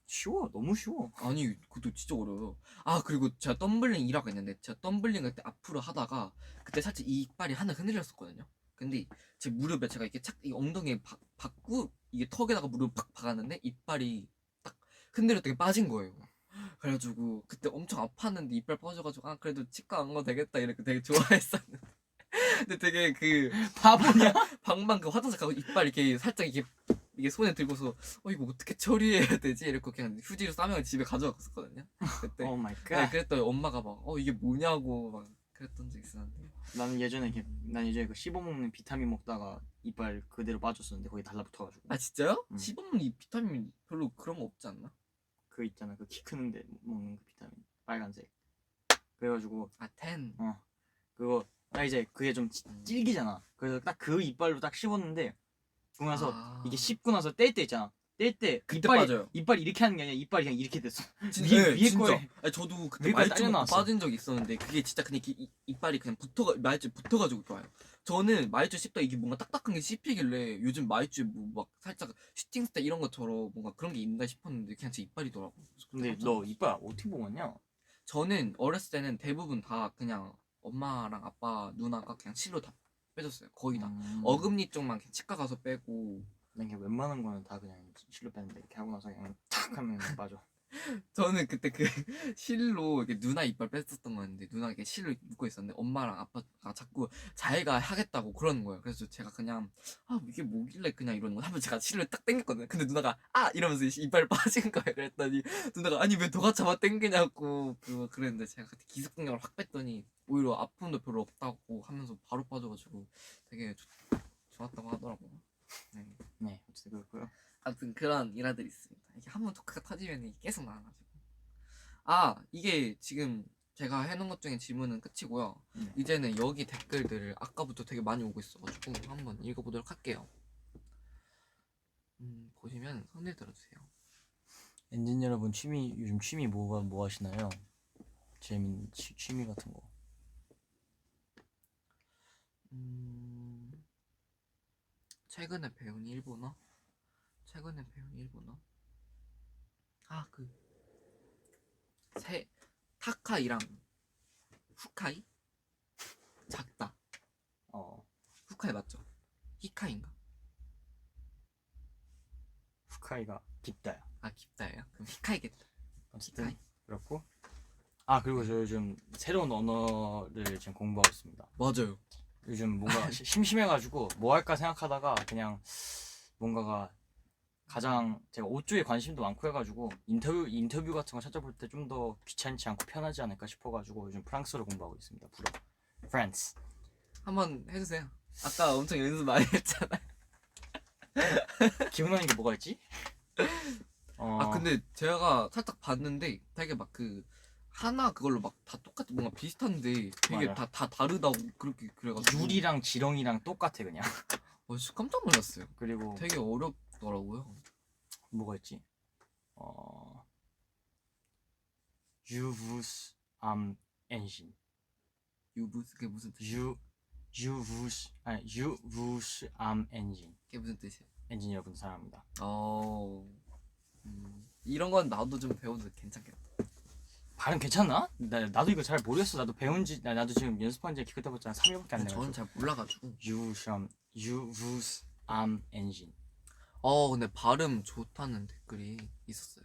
쉬워. 너무 쉬워. 아니 그것도 진짜 어려워요. 아 그리고 제가 덤블링 1화가 있는데 제가 덤블링을 그때 앞으로 하다가 그때 살짝 이 이빨이 하나 흔들렸었거든요. 근데 제 무릎에 제가 이렇게 착 이 엉덩이에 박고 이게 턱에다가 무릎 팍 박았는데 이빨이 딱 흔들렸더니 빠진 거예요. 그래가지고 그때 엄청 아팠는데 이빨 빠져가지고 아 그래도 치과 안 가도 되겠다 이렇게 되게 좋아했었는데 근데 되게 그 바보냐? 방방 그 화장실 가고 이빨 이렇게 살짝 이게 손에 들고서 이거 어떻게 처리해야 되지? 이렇게 그냥 휴지로 싸면 집에 가져갔었거든요. 그때. 오 마이 네, 갓. 그랬더니 엄마가 막 이게 뭐냐고 막 그랬던 적 있었는데. 난 예전에 그 씹어먹는 비타민 먹다가 이빨 그대로 빠졌었는데 거기 달라붙어가지고. 아 진짜요? 응. 씹으면 이 비타민 별로 그런 거 없지 않나? 그 있잖아 그 키 크는데 먹는 그 비타민 빨간색. 그래가지고 아 텐. 그거 이제 그게 좀 질기잖아. 그래서 딱 그 이빨로 딱 씹었는데 그러고 나서 아. 이게 씹고 나서 뗄 때 있잖아. 뗄 때 그때 빠져요. 이빨 이렇게 하는 게 아니라 이빨이 그냥 이렇게 됐어. 진짜, 위에 진짜. 거에 아니, 저도 그때 위에까지 말주 딸려 먹고 나왔어. 빠진 적이 있었는데 그게 진짜 그냥 이빨이 그냥 말주 붙어가지고 좋아요. 저는 말주 씹다 이게 뭔가 딱딱한 게 씹히길래 요즘 말주 뭐 막 살짝 슈팅 스타 이런 것처럼 뭔가 그런 게 있나 싶었는데 그냥 제 이빨이더라고. 근데 너 이빨 어떻게 먹었냐? 저는 어렸을 때는 대부분 다 그냥 엄마랑 아빠 누나가 그냥 실로 다 빼줬어요. 거의 다. 어금니 쪽만 그냥 치과 가서 빼고. 난 그냥 웬만한 거는 다 그냥 실로 빼는데 이렇게 하고 나서 그냥 탁 하면 빠져. 저는 그때 그 실로 이렇게 누나 이빨 뺐었던 거였는데 누나가 이렇게 실로 묶고 있었는데 엄마랑 아빠가 자꾸 자기가 하겠다고 그러는 거예요. 그래서 제가 그냥 이게 뭐길래 그냥 이러는 거 하면 제가 실로 딱 당겼거든요. 근데 누나가 이러면서 이빨 빠진 거예요. 그랬더니 누나가 아니 왜 너가 잡아 당기냐고 그랬는데 제가 그때 기습공격을 확 뺐더니 오히려 아픔도 별로 없다고 하면서 바로 빠져가지고 되게 좋았다고 하더라고요. 네. 네, 어쨌든 그렇고요. 아무튼 그런 일화들이 있습니다. 이게 한번 토크가 터지면 이게 계속 나와가지고. 이게 지금 제가 해놓은 것 중에 질문은 끝이고요. 이제는 여기 댓글들을 아까부터 되게 많이 오고 있어가지고 한번 읽어보도록 할게요. 보시면 손을 들어주세요. 엔진 여러분 요즘 취미 뭐 하시나요? 재밌는 취미 같은 거. 최근에 배운 일본어? 타카이랑 후카이? 작다. 후카이 맞죠? 히카이인가? 후카이가 깊다야. 깊다예요? 그럼 히카이겠다. 어쨌든 히카이? 그렇고. 그리고 저 요즘 새로운 언어를 지금 공부하고 있습니다. 맞아요. 요즘 뭔가 심심해가지고 뭐 할까 생각하다가 그냥 뭔가가 가장 제가 옷 쪽에 관심도 많고 해가지고 인터뷰 같은 거 찾아볼 때 좀 더 귀찮지 않고 편하지 않을까 싶어가지고 요즘 프랑스어를 공부하고 있습니다. 불어. 프랑스. 한번 해주세요. 아까 엄청 연습 많이 했잖아요. 기억나는 게 뭐가 있지? 근데 제가 살짝 봤는데 되게 막 하나 그걸로 막 다 똑같이 뭔가 비슷한데 되게 맞아. 다 다르다고 그렇게 그래가지고 유리랑 지렁이랑 똑같아 그냥. 진짜 깜짝 놀랐어요. 그리고 되게 어렵더라고요. 뭐가 있지? 유부스 엔진. 유부스 그게 무슨 뜻이에요? 유부스 엔진. 그게 무슨 뜻이에요? 엔진 여러분 사랑합니다. 이런 건 나도 좀 배워도 괜찮겠다. 발음 괜찮나? 나도 이거 잘 모르겠어. 나도 지금 연습한 지 그때 봤잖아 3일밖에 안 돼가지고. 저는 잘 몰라가지고. 유부스 엔진. 근데 발음 좋다는 댓글이 있었어요.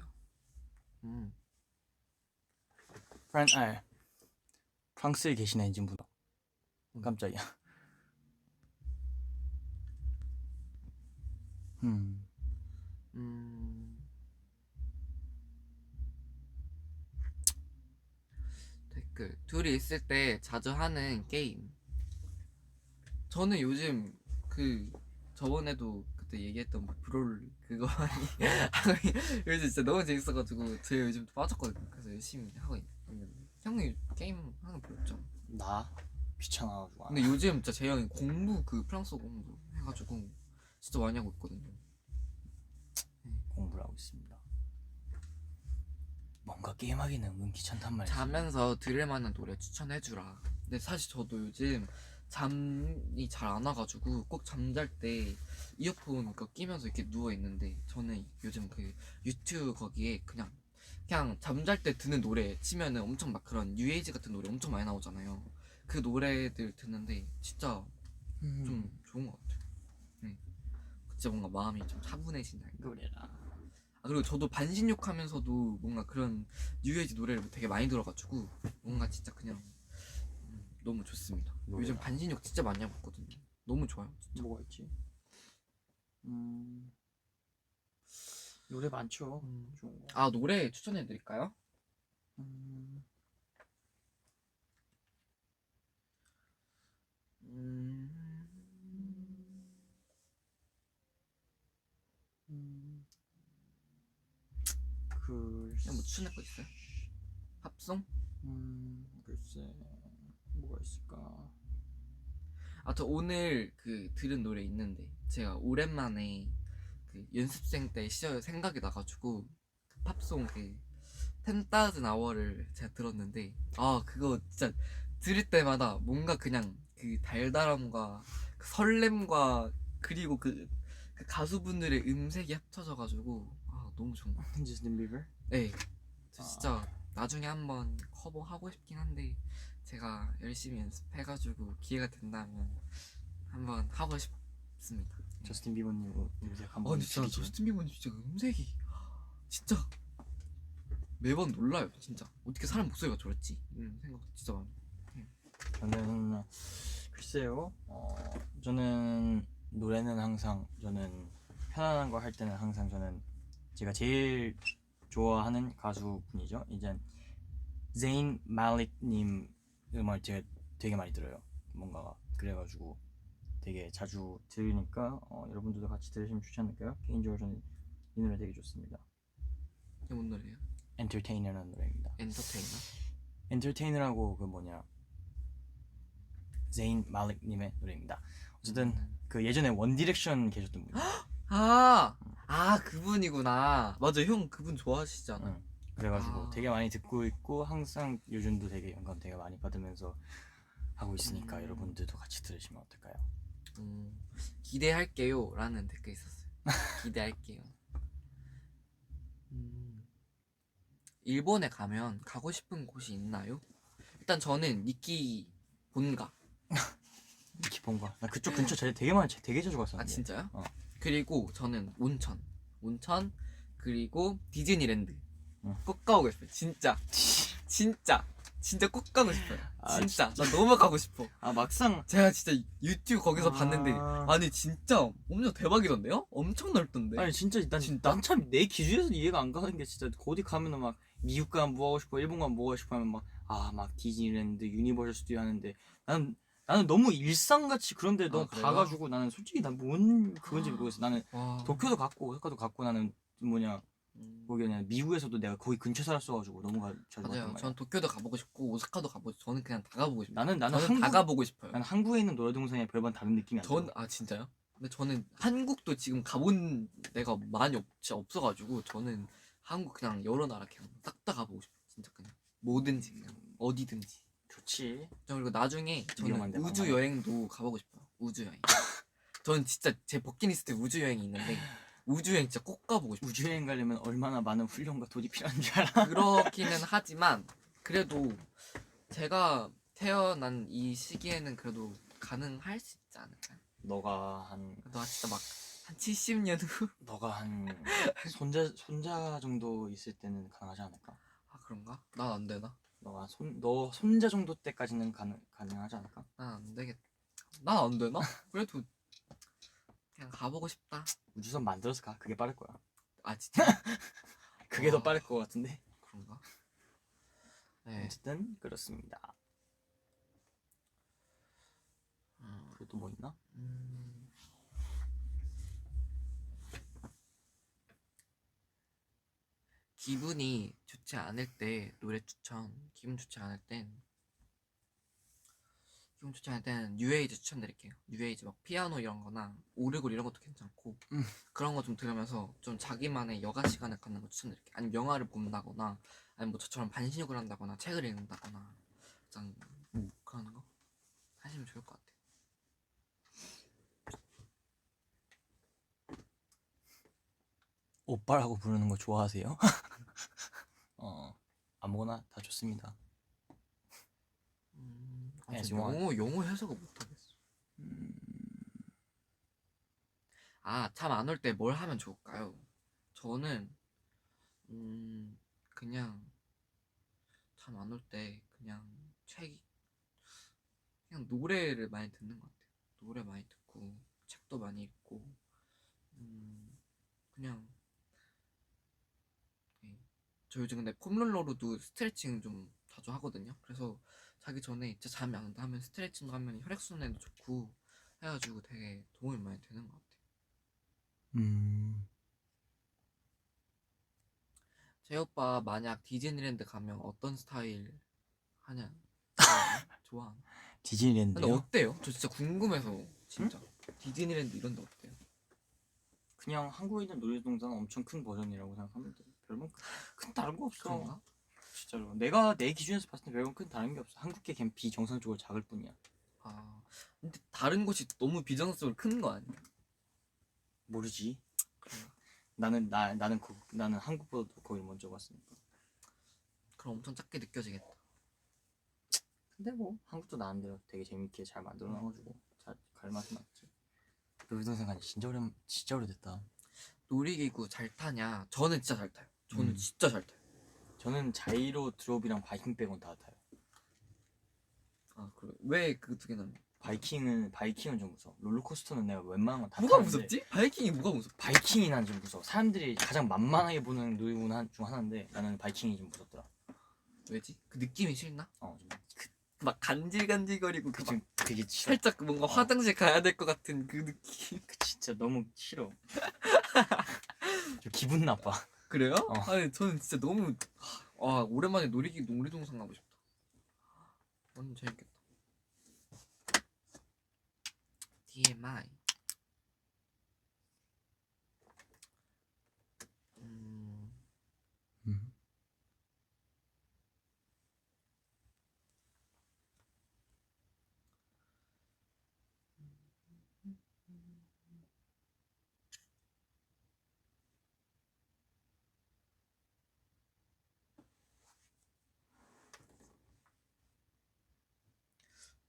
프랑스에 계신 엔진분. 깜짝이야. 댓글. 둘이 있을 때 자주 하는 게임. 저는 요즘 그 저번에도 그때 얘기했던 브롤 그거 많이 하고 요즘 진짜 너무 재밌어가지고 제가 요즘 빠졌거든요. 그래서 열심히 하고 있는데 형이 게임 하는 거 별로 없잖아. 나 귀찮아가지고. 근데 요즘 진짜 재영이 공부 그 프랑스어 공부 해가지고 진짜 많이 하고 있거든요. 공부를 하고 있습니다. 뭔가 게임하기는 은근 귀찮단 말이지. 자면서 들을 만한 노래 추천해주라. 근데 사실 저도 요즘 잠이 잘 안 와가지고 꼭 잠잘 때 이어폰 그거 끼면서 이렇게 누워 있는데 저는 요즘 그 유튜브 거기에 그냥 잠잘 때 듣는 노래 치면은 엄청 막 그런 뉴에이지 같은 노래 엄청 많이 나오잖아요. 그 노래들 듣는데 진짜 좀 좋은 것 같아요. 네. 진짜 뭔가 마음이 좀 차분해진다. 노래라. 아, 그리고 저도 반신욕하면서도 뭔가 그런 뉴에이지 노래를 되게 많이 들어가지고 뭔가 진짜 그냥 너무 좋습니다. 노래라. 요즘 반신욕 진짜 많이 하고 있거든요. 너무 좋아요. 진짜. 뭐가 있지? 노래 많죠. 좋은 거. 아, 노래 추천해드릴까요? 글쎄. 뭐 추천할 거 있어요? 팝송? 글쎄 뭐가 있을까? 아, 저 오늘 그 들은 노래 있는데 제가 오랜만에 그 연습생 때 시절 생각이 나가지고 그 팝송 그 10,000 hour를 제가 들었는데 아, 그거 진짜 들을 때마다 뭔가 그냥 그 달달함과 그 설렘과 그리고 그 가수분들의 음색이 합쳐져가지고 아, 너무 좋은 것 같아요. 저스틴 비버? 네, 저 진짜 나중에 한번 커버하고 싶긴 한데 제가 열심히 연습해가지고 기회가 된다면 한번 하고 싶습니다. 저스틴 비버님 음색 아, 한번 근데 진짜 들리죠? 저스틴 비버님 진짜 음색이 진짜 매번 놀라요. 진짜 어떻게 사람 목소리가 저랬지 이런 생각 진짜 많아요. 저는 글쎄요. 저는 노래는 항상 저는 편안한 거 할 때는 항상 저는 제가 제일 좋아하는 가수분이죠. 이제 제인 말릭님 음악 제가 되게 많이 들어요. 뭔가 그래가지고 되게 자주 들으니까 여러분들도 같이 들으시면 좋지 않을까요? 개인적으로 저는 이 노래 되게 좋습니다. 이게 뭔 노래예요? 엔터테이너라는 노래입니다. 엔터테이너? 엔터테이너라고 그 뭐냐 제인 말릭님의 노래입니다. 어쨌든 그 예전에 원디렉션 계셨던 분. 아, 그분이구나. 맞아, 형 그분 좋아하시잖아. 그래가지고 아. 되게 많이 듣고 있고 항상 요즘도 되게 영감 되게 많이 받으면서 하고 있으니까 여러분들도 같이 들으시면 어떨까요? 기대할게요 라는 댓글 있었어요. 기대할게요. 일본에 가면 가고 싶은 곳이 있나요? 일단 저는 니키 본가. 기본가. 나 그쪽 근처 되게 자주 갔었는데. 아, 진짜요? 어. 그리고 저는 온천 그리고 디즈니랜드 응. 꼭 가고 싶어요. 진짜 꼭 가고 싶어요. 아, 진짜 나 너무 가고 싶어. 아 막상 제가 진짜 유튜브 거기서 아. 봤는데 아니 진짜 엄청 대박이던데요? 엄청 넓던데. 아니 진짜 난 참 내 기준에서 이해가 안 가는 게 진짜 어디 가면은 막 미국 가면 뭐 하고 싶어 일본 가면 뭐 하고 싶어 하면 막 디즈니랜드 유니버설 스튜디오 하는데 나는 너무 일상같이 그런데 너무 그래요? 가가지고 나는 솔직히 난 뭔 그건지 모르겠어. 나는 와. 도쿄도 갔고 오사카도 갔고 나는 뭐냐 거기 그냥 미국에서도 내가 거의 근처 살았어가지고 너무 자주 갔단 맞아요. 말이야. 전 도쿄도 가보고 싶고 오사카도 가보고 싶고 저는 그냥 다 가보고 싶어요. 나는 저는 다 한국 가보고 싶어요. 난 한국에 있는 놀이동산이 별반 다른 느낌이 안 들어. 진짜요? 근데 저는 한국도 지금 가본 데가 많이 없어가지고 저는 한국 그냥 여러 나라 그냥 싹 다 가보고 싶어요. 진짜 그냥 뭐든지 그냥 어디든지. 좋지. 저 그리고 나중에 위험한 저는 데 우주 많아요. 여행도 가보고 싶어요. 우주 여행. 저는 진짜 제 버킷리스트에 우주 여행이 있는데 우주 여행 진짜 꼭 가보고 싶어요. 우주여행 가려면 얼마나 많은 훈련과 돈이 필요한 줄 알아? 그렇기는 하지만 그래도 제가 태어난 이 시기에는 그래도 가능할 수 있지 않을까요? 너가 한 진짜 막 한 70년 후? 손자 정도 있을 때는 가능하지 않을까? 아, 그런가? 난 안 되나? 너 손자 정도 때까지는 가능하지 않을까? 난 안 되겠다. 난 안 되나? 그래도 그냥 가보고 싶다. 우주선 만들어서 가. 그게 빠를 거야. 아 진짜 그게 더 와. 빠를 것 같은데. 그런가? 네. 어쨌든 그렇습니다. 음, 그리고 또 뭐 있나? 기분이 좋지 않을 때 노래 추천. 기분 좋지 않을 때는 뉴에이지 추천드릴게요. 뉴에이지 막 피아노 이런 거나 오르골 이런 것도 괜찮고 그런 거 좀 들으면서 좀 자기만의 여가 시간을 갖는 거 추천드릴게요. 아니면 영화를 본다거나 아니면 뭐 저처럼 반신욕을 한다거나 책을 읽는다거나 좀 그런 거 하시면 좋을 것 같아요. 오빠라고 부르는 거 좋아하세요? 아무거나 다 좋습니다. 아, As 저 one. 영어 해석을 못하겠어. 아, 잠 안 올 때 뭘 하면 좋을까요? 저는 그냥 잠 안 올 때 그냥 노래를 많이 듣는 것 같아요. 노래 많이 듣고 책도 많이 읽고 그냥 네. 저 요즘 근데 폼롤러로도 스트레칭 좀 자주 하거든요. 그래서 자기 전에 진짜 잠이 안 온다 하면 스트레칭 하면 혈액순환에도 좋고 해가지고 되게 도움이 많이 되는 것 같아요. 제 오빠 만약 디즈니랜드 가면 어떤 스타일 하냐? 좋아하나? 근데 디즈니랜드요? 어때요? 저 진짜 궁금해서 진짜 디즈니랜드 이런 데 어때요? 그냥 한국에 있는 놀이동산 엄청 큰 버전이라고 생각하면 돼. 별로 큰 다른 거 없어. 그런가? 진짜로. 내가 내 기준에서 봤을 때 별로 큰 다른 게 없어. 한국계 그냥 비정상적으로 작을 뿐이야. 아 근데 다른 곳이 너무 비정상적으로 큰 거 아니야? 모르지. 그런가? 나는 한국보다도 거기를 먼저 봤으니까. 그럼 엄청 작게 느껴지겠다. 근데 뭐 한국도 나름대로 되게 재밌게 잘 만들어놔가지고 잘 갈 맛이 맞지. 놀이동산 간지 진짜 오래됐다. 놀이기구 잘 타냐? 저는 진짜 잘 타요. 저는 진짜 잘 타요. 저는 자이로 드롭이랑 바이킹 빼곤 다 타요. 아 그래 왜그 두 개는? 바이킹은 좀 무서워. 롤러코스터는 내가 웬만한 건 다 뭐가 타는데 무섭지? 바이킹이 뭐가 무섭? 바이킹이 난 좀 무서워. 사람들이 가장 만만하게 보는 놀이공원 중 하나인데 나는 바이킹이 좀 무섭더라. 왜지? 그 느낌이 싫나? 좀 막 간질간질거리고 좀 되게 싫어. 살짝 뭔가 화장실 가야 될 것 같은 그 느낌. 진짜 너무 싫어. 좀 기분 나빠. 그래요? 아니 저는 진짜 너무 오랜만에 놀이동산 가고 싶다. 완전 재밌겠다. TMI.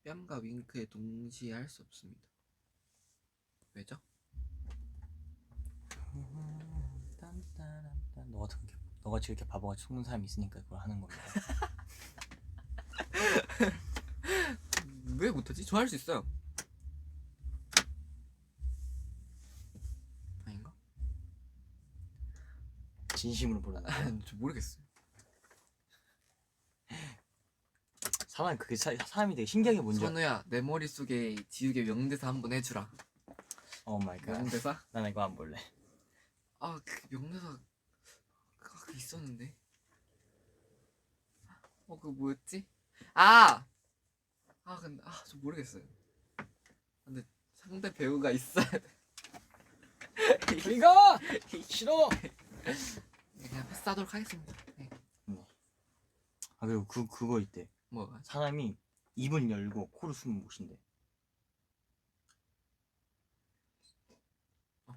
뺨과 윙크에 동시에 할 수 없습니다. 왜죠? 너같이 이렇게 바보같이 속는 사람이 있으니까 그걸 하는 겁니다. 왜 못하지? 저 할 수 있어요. 아닌가? 진심으로 모르는 저 모르겠어요. 사람이 되게 신기하게 뭔지 선우야 내 머릿속에 지우개 명대사 한번 해주라. 오 마이 갓. 명대사? 난 이거 안 볼래. 그 명대사 그 있었는데 그 뭐였지? 근데 저 모르겠어요. 근데 상대 배우가 있어야 돼. 이거 싫어. 그냥 패스하도록 하겠습니다. 네. 그리고 그거 있대. 뭐가? 사람이 입을 열고 코를 숨으면 못 쉰대.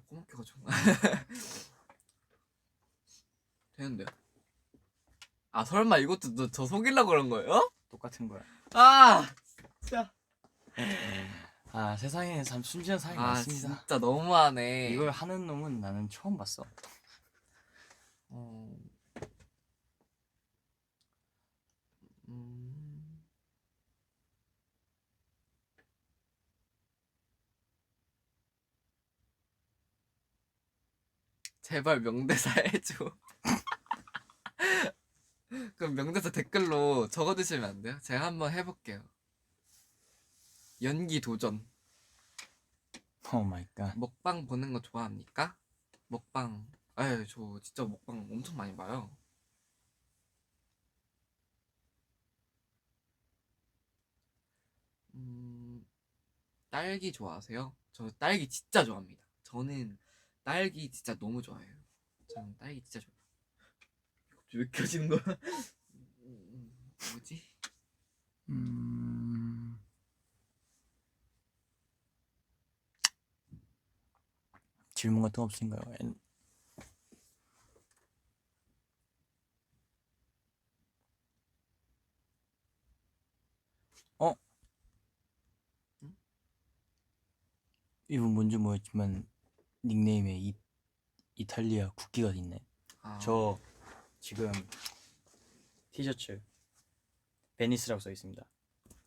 꼬막혀가지고 되는데요? 설마 이것도 저 속이려고 그런 거예요? 똑같은 거야. 진짜 세상에 참 순진한 사람이 많습니다. 진짜 너무하네. 이걸 하는 놈은 나는 처음 봤어. 제발 명대사 해줘. 그럼 명대사 댓글로 적어주시면 안 돼요? 제가 한번 해볼게요. 연기 도전. 오 마이 갓. 먹방 보는 거 좋아합니까? 먹방. 에이, 저 진짜 먹방 엄청 많이 봐요. 딸기 좋아하세요? 저 딸기 진짜 좋아합니다. 저는 딸기 진짜 너무 좋아해요. 저는 딸기 진짜 좋아해요. 갑자기 왜 켜지는 거야? 뭐지? 질문 같은 거 없으신가요? 어? 응? 이분 뭔지 모르겠지만 닉네임에 이탈리아 국기가 있네. 아, 저 지금 티셔츠 베니스라고 써 있습니다.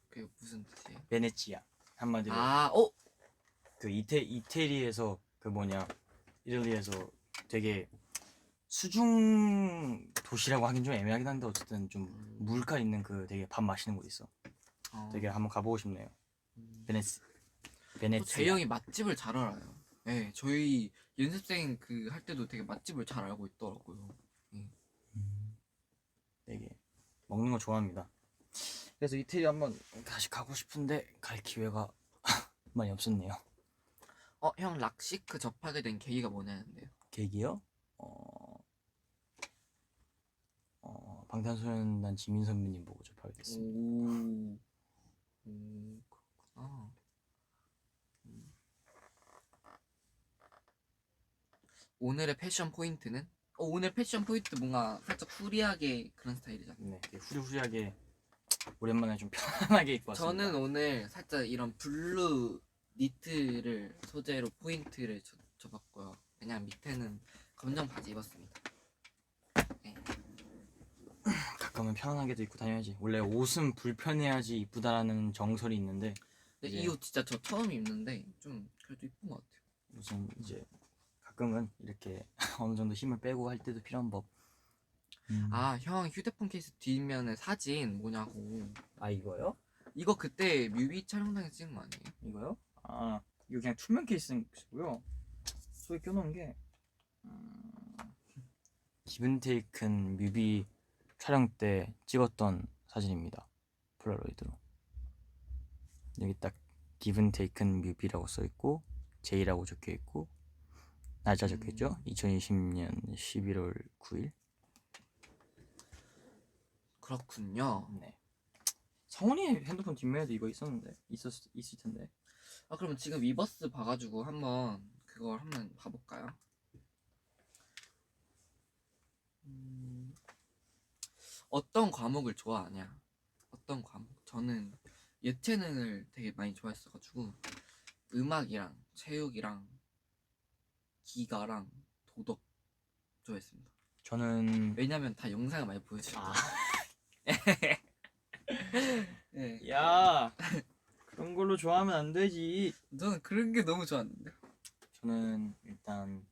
그게 무슨 뜻이에요? 베네치아. 한마디로 아, 그 이태리에서 그 뭐냐 이탈리아에서 되게 수중 도시라고 하긴 좀 애매하긴 한데 어쨌든 좀 물가 있는 그 되게 밥 맛있는 곳 있어. 되게 한번 가보고 싶네요. 또 베네치아. 재영이 맛집을 잘 알아요. 네, 저희 연습생 그 할 때도 되게 맛집을 잘 알고 있더라고요. 되게 먹는 거 좋아합니다. 그래서 이태리 한번 다시 가고 싶은데 갈 기회가 많이 없었네요. 형 락시크 접하게 된 계기가 뭐냐는데요? 계기요? 방탄소년단 지민 선배님 보고 접하게 됐습니다. 그렇구나. 오늘의 패션 포인트는? 오늘 패션 포인트 뭔가 살짝 후리하게 그런 스타일이잖아요. 네, 되게 후리후리하게 오랜만에 좀 편안하게 입고 왔습니다. 저는 오늘 살짝 이런 블루 니트를 소재로 포인트를 줘봤고요. 그냥 밑에는 검정 바지 입었습니다. 네. 가끔은 편안하게도 입고 다녀야지. 원래 옷은 불편해야지 이쁘다라는 정설이 있는데 근데 예. 이 옷 진짜 저 처음 입는데 좀 그래도 이쁜 것 같아요. 무슨 이제 가끔은 이렇게 어느 정도 힘을 빼고 할 때도 필요한 법. 아, 형 휴대폰 케이스 뒷면에 사진 뭐냐고. 아 이거요? 이거 그때 뮤비 촬영장에서 찍은 거 아니에요? 이거요? 아 이거 그냥 투명 케이스고요. 속에 껴놓은 게 기븐테이큰 뮤비 촬영 때 찍었던 사진입니다. 폴라로이드로. 여기 딱 기븐테이큰 뮤비라고 써있고 J라고 적혀있고 날짜 적혀있죠? 2020년 11월 9일. 그렇군요. 네. 성훈이 핸드폰 뒷면에도 이거 있을 텐데. 아, 그럼 지금 위버스 봐가지고 한번 그걸 한번 봐볼까요? 어떤 과목을 좋아하냐? 어떤 과목? 저는 예체능을 되게 많이 좋아했어가지고 음악이랑 체육이랑 기가랑 도덕 좋아했습니다. 저는 왜냐면 다 영상을 많이 보여주죠. 네. 야 그런 걸로 좋아하면 안 되지. 저는 그런 게 너무 좋았는데. 저는 일단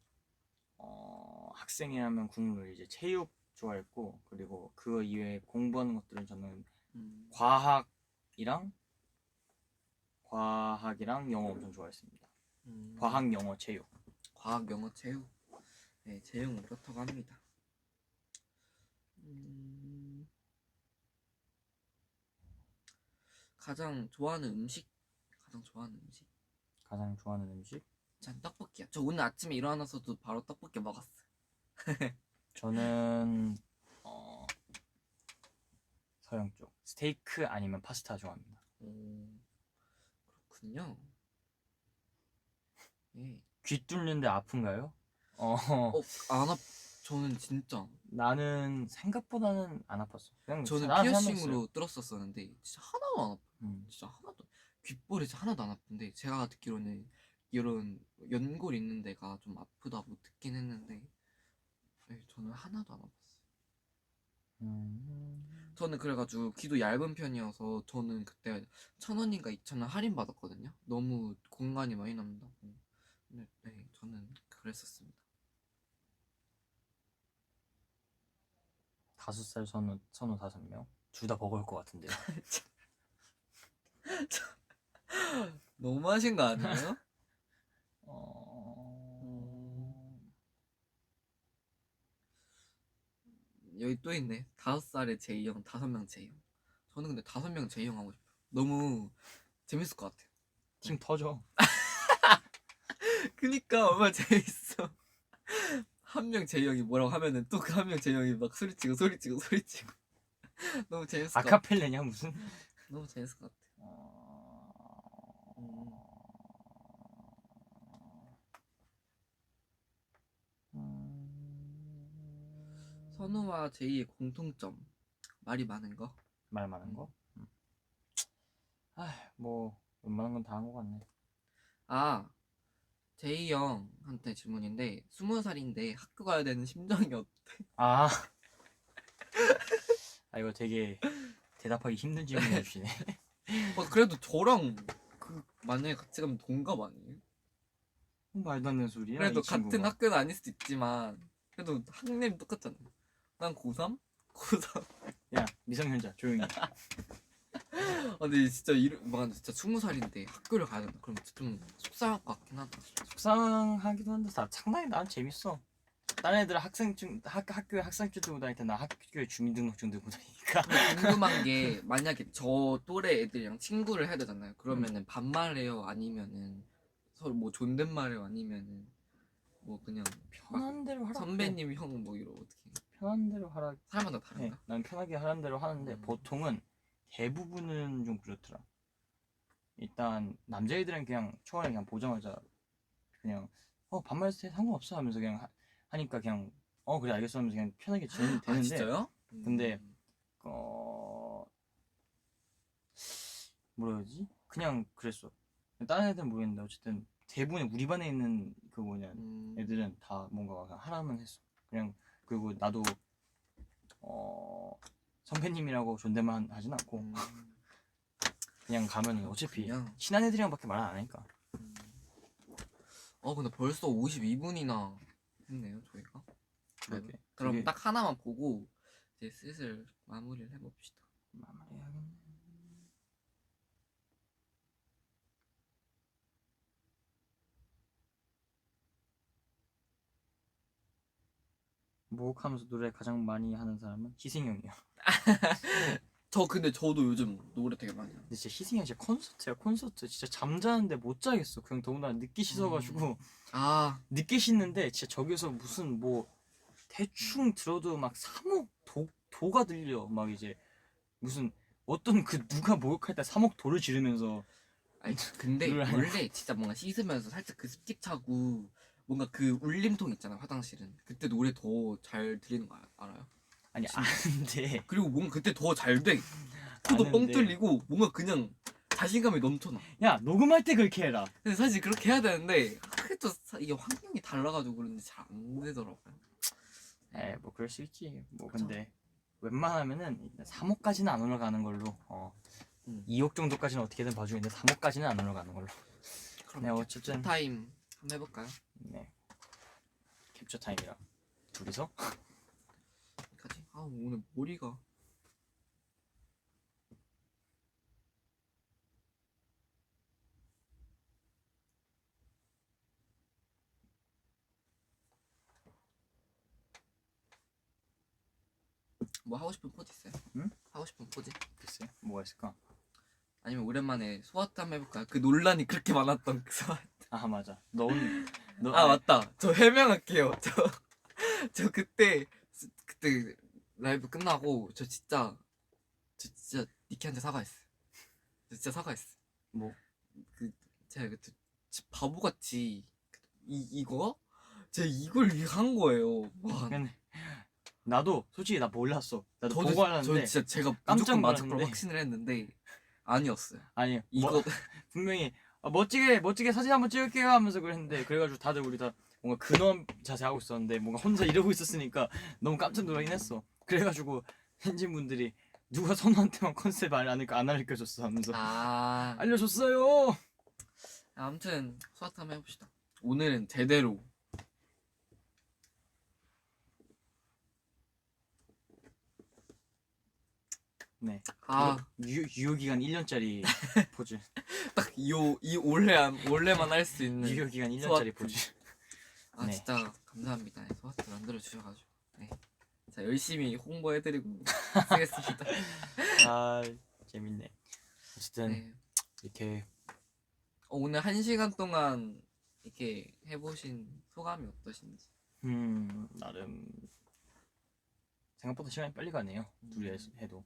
학생이라면 국물 이제 체육 좋아했고 그리고 그 이외에 공부하는 것들은 저는 과학이랑 영어 엄청 좋아했습니다. 과학, 영어, 체육. 과학, 영어, 체육. 네, 재영은 그렇다고 합니다. 가장 좋아하는 음식? 가장 좋아하는 음식? 가장 좋아하는 음식? 전 떡볶이야. 저 오늘 아침에 일어나서도 바로 떡볶이 먹었어요. 저는 서양 쪽 스테이크 아니면 파스타 좋아합니다. 그렇군요. 예. 귀 뚫는데 아픈가요? 안 저는 진짜. 나는 생각보다는 안 아팠어. 그냥 저는 나는 피어싱으로 뚫었었는데 진짜 하나도 안 아파. 음. 진짜 하나도. 귓볼이 진짜 하나도 안 아픈데 제가 듣기로는 이런 연골 있는 데가 좀 아프다고 듣긴 했는데 네, 저는 하나도 안 아팠어요. 저는 그래가지고 귀도 얇은 편이어서 저는 그때 1,000원인가 2,000원 할인 받았거든요. 너무 공간이 많이 남는다고. 네, 저는 그랬었습니다. 5살 선우 5명? 둘 다 버거울 것 같은데요. 너무하신 거 아니에요? 여기 또 있네. 5살의 제이형, 5명 제이형. 저는 근데 5명 제이형 하고 싶어요. 너무 재밌을 것 같아요. 팀 터져. 그니까 얼마나 재밌어. 한 명 제이형이 뭐라고 하면은 또 그 한 명 제이형이 막 소리치고 소리치고 소리치고. 너무 재밌을 것 같아. 아카펠레냐 무슨? 너무 재밌을 것 같아. 선우와 제이의 공통점. 말이 많은 거. 말 많은 거? 뭐 웬만한 건 다 한 것 같네. 아, 제이 형한테 질문인데 20살인데 학교 가야 되는 심정이 어때? 아 이거 되게 대답하기 힘든 질문 해주시네. 그래도 저랑 만약에 같이 가면 동갑 아니에요? 말도 안 되는 소리야. 그래도 이 친구가. 같은 학교는 아닐 수도 있지만 그래도 학年똑같잖아. 난 고3? 고3. 야 미성년자 조용히. 근데 진짜 진짜 20살인데 학교를 가야 된다. 그럼 진짜 좀 속상할 것 같긴 하다. 속상하기도 한데 상당히 난 재밌어. 다른 애들 학교에 학생증 들고 다닐 때 나 학교에 주민등록증 들고 다니니까. 궁금한 게 만약에 저 또래 애들이랑 친구를 해야 되잖아요. 그러면은 반말해요? 아니면은 서로 뭐 존댓말해요? 아니면은 뭐 그냥 편한 대로 하라. 선배님 형 뭐 이러 어떻게 편한 대로 하라. 사람마다 네, 다른가? 난 편하게 하라는 대로 하는데 보통은 대부분은 좀 그렇더라. 일단 남자애들은 그냥 초반에 그냥 보자마자 그냥 반말해도 돼 상관없어 하면서 그냥 하니까 그냥 그래 알겠어 하면서 그냥 편하게 지내면 되는데. 진짜요? 근데 뭐라 해야지? 그냥 그랬어. 다른 애들은 모르겠는데 어쨌든 대부분 우리 반에 있는 그 뭐냐 애들은 다 뭔가 그냥 하라면 했어. 그냥 그리고 나도 선배님이라고 존댓말 하진 않고 그냥 가면은 어차피 그냥. 친한 애들이랑밖에 말 안 하니까. 근데 벌써 52분이나 했네요 저희가. 그러게. 그럼 되게 딱 하나만 보고 이제 슬슬 마무리를 해봅시다. 마무리해야겠네. 목욕하면서 노래 가장 많이 하는 사람은 희승형이야. 근데 저도 요즘 노래 되게 많이 해요. 근데 진짜 희승형 진짜 콘서트야. 콘서트 진짜 잠자는데 못 자겠어. 그냥 더군다나 늦게 씻어가지고 늦게 씻는데 진짜 저기서 무슨 뭐 대충 들어도 막 사목 도가 들려. 막 이제 무슨 어떤 그 누가 목욕할 때 사목도를 지르면서. 아니 근데 노래를 하냐. 원래 진짜 뭔가 씻으면서 살짝 그 습기 차고 뭔가 그 울림통 있잖아 화장실은 그때 노래 더 잘 들리는 거 알아요? 아니 아는데 그리고 뭔가 그때 더 잘 돼. 코도 뻥 아는데. 뚫리고 뭔가 그냥 자신감이 넘쳐나. 야 녹음할 때 그렇게 해라. 근데 사실 그렇게 해야 되는데 그래도 이게 환경이 달라가지고 그런지 잘 안 되더라고요. 뭐 그럴 수 있지. 뭐 근데 웬만하면은 3호까지는 안 올라가는 걸로 2억 정도까지는 어떻게든 봐주겠는데 3호까지는 안 올라가는 걸로. 그럼 네, 어쨌든 타임 한번 해볼까요? 네 캡처 타임이라 둘이서 여기까지. 오늘 머리가 뭐 하고 싶은 포즈 있어요? 응? 하고 싶은 포즈? 글쎄 뭐가 있을까? 아니면 오랜만에 소아트 한번 해볼까요? 그 논란이 그렇게 많았던 그 소아트. 아 맞아. 너 맞다. 저 해명할게요. 저 그때 라이브 끝나고 저 진짜 니키한테 사과했어요. 저 진짜 사과했어. 뭐? 제가 그때 바보같이 이거? 제가 이걸 한 거예요. 와. 근데 나도 솔직히 나 몰랐어. 나도 보고 저 알았는데 진짜 제가 깜짝 무조건 맞을 놀랐는데. 걸 확신을 했는데 아니었어요. 아니 이거 분명히 멋지게 사진 한번 찍을게요 하면서 그랬는데 그래가지고 다들 우리 다 뭔가 근엄 자세 하고 있었는데 뭔가 혼자 이러고 있었으니까 너무 깜짝 놀라긴 했어. 그래가지고 팬진분들이 누가 선우한테만 컨셉 안 알려줬어 하면서 알려줬어요. 아무튼 소아트 한번 해봅시다. 오늘은 제대로. 네. 아, 유효기간 1년짜리 포즈. 딱 이 올해만 할 수 있는. 유효기간 1년짜리 소화트. 포즈. 아, 네. 진짜 감사합니다. 소화트 만들어 주셔가지고. 네. 자, 열심히 홍보해드리고 쓰겠습니다. 아 재밌네. 어쨌든 네. 이렇게 오늘 1시간 동안 이렇게 해보신 소감이 어떠신지. 나름 생각보다 시간이 빨리 가네요. 둘이 해도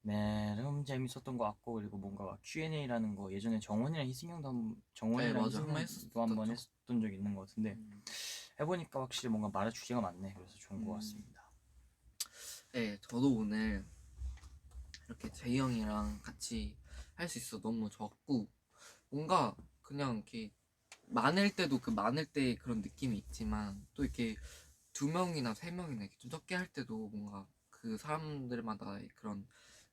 나름 재밌었던 것 같고, 그리고 뭔가 Q&A라는 거 예전에 정원이랑 희승형도 정원이랑 맞아. 한번 희승형도 한번 했었죠. 했던 적이 있는 것 같은데 해보니까 확실히 뭔가 말할 주제가 많네. 그래서 좋은 것 음. 같습니다. 네, 저도 오늘 이렇게 제이 형이랑 같이 할 수 있어 너무 좋았고, 뭔가 그냥 이렇게 많을 때도 그 많을 때의 그런 느낌이 있지만, 또 이렇게 2명이나 3명이나 이렇게 좀 적게 할 때도 뭔가 그 사람들마다의 그런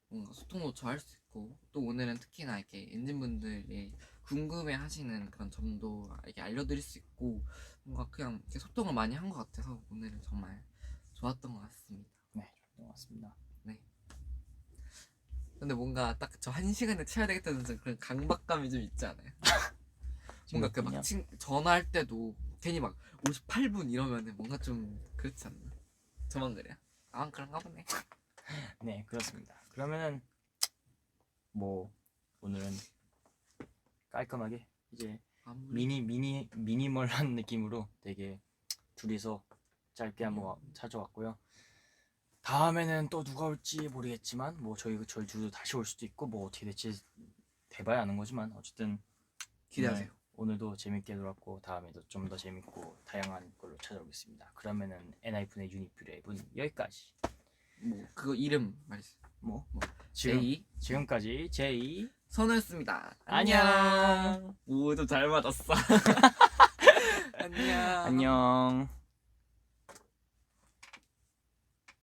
뭔가 소통도 더 할 수 있고, 또 오늘은 특히나 이렇게 엔진분들이 궁금해 하시는 그런 점도 이렇게 알려드릴 수 있고, 뭔가 그냥 이렇게 소통을 많이 한 것 같아서 오늘은 정말 좋았던 것 같습니다. 네, 좋은 것 같습니다. 근데 뭔가 딱 저 1시간에 채워야 되겠다는 그런 강박감이 좀 있지 않아요? 뭔가 그 막 전화할 때도 괜히 막 58분 이러면은 뭔가 좀 그렇지 않나? 저만 그래요? 아, 그런가 보네. 네, 그렇습니다. 그러면은 뭐 오늘은 깔끔하게 이제 미니멀한 느낌으로 되게 둘이서 짧게 한번 찾아왔고요. 다음에는 또 누가 올지 모르겠지만 뭐 저희 둘도 다시 올 수도 있고 뭐 어떻게 될지 돼봐야 아는 거지만 어쨌든 기대하세요. 오늘도 재밌게 놀았고 다음에도 좀 더 재밌고 다양한 걸로 찾아오겠습니다. 그러면은 엔하이픈의 유니뷰레이브는 여기까지. 뭐 그거 이름 말했어요. 지금까지 제이 선우였습니다. 안녕. 오, 좀 잘 맞았어. 안녕. 안녕.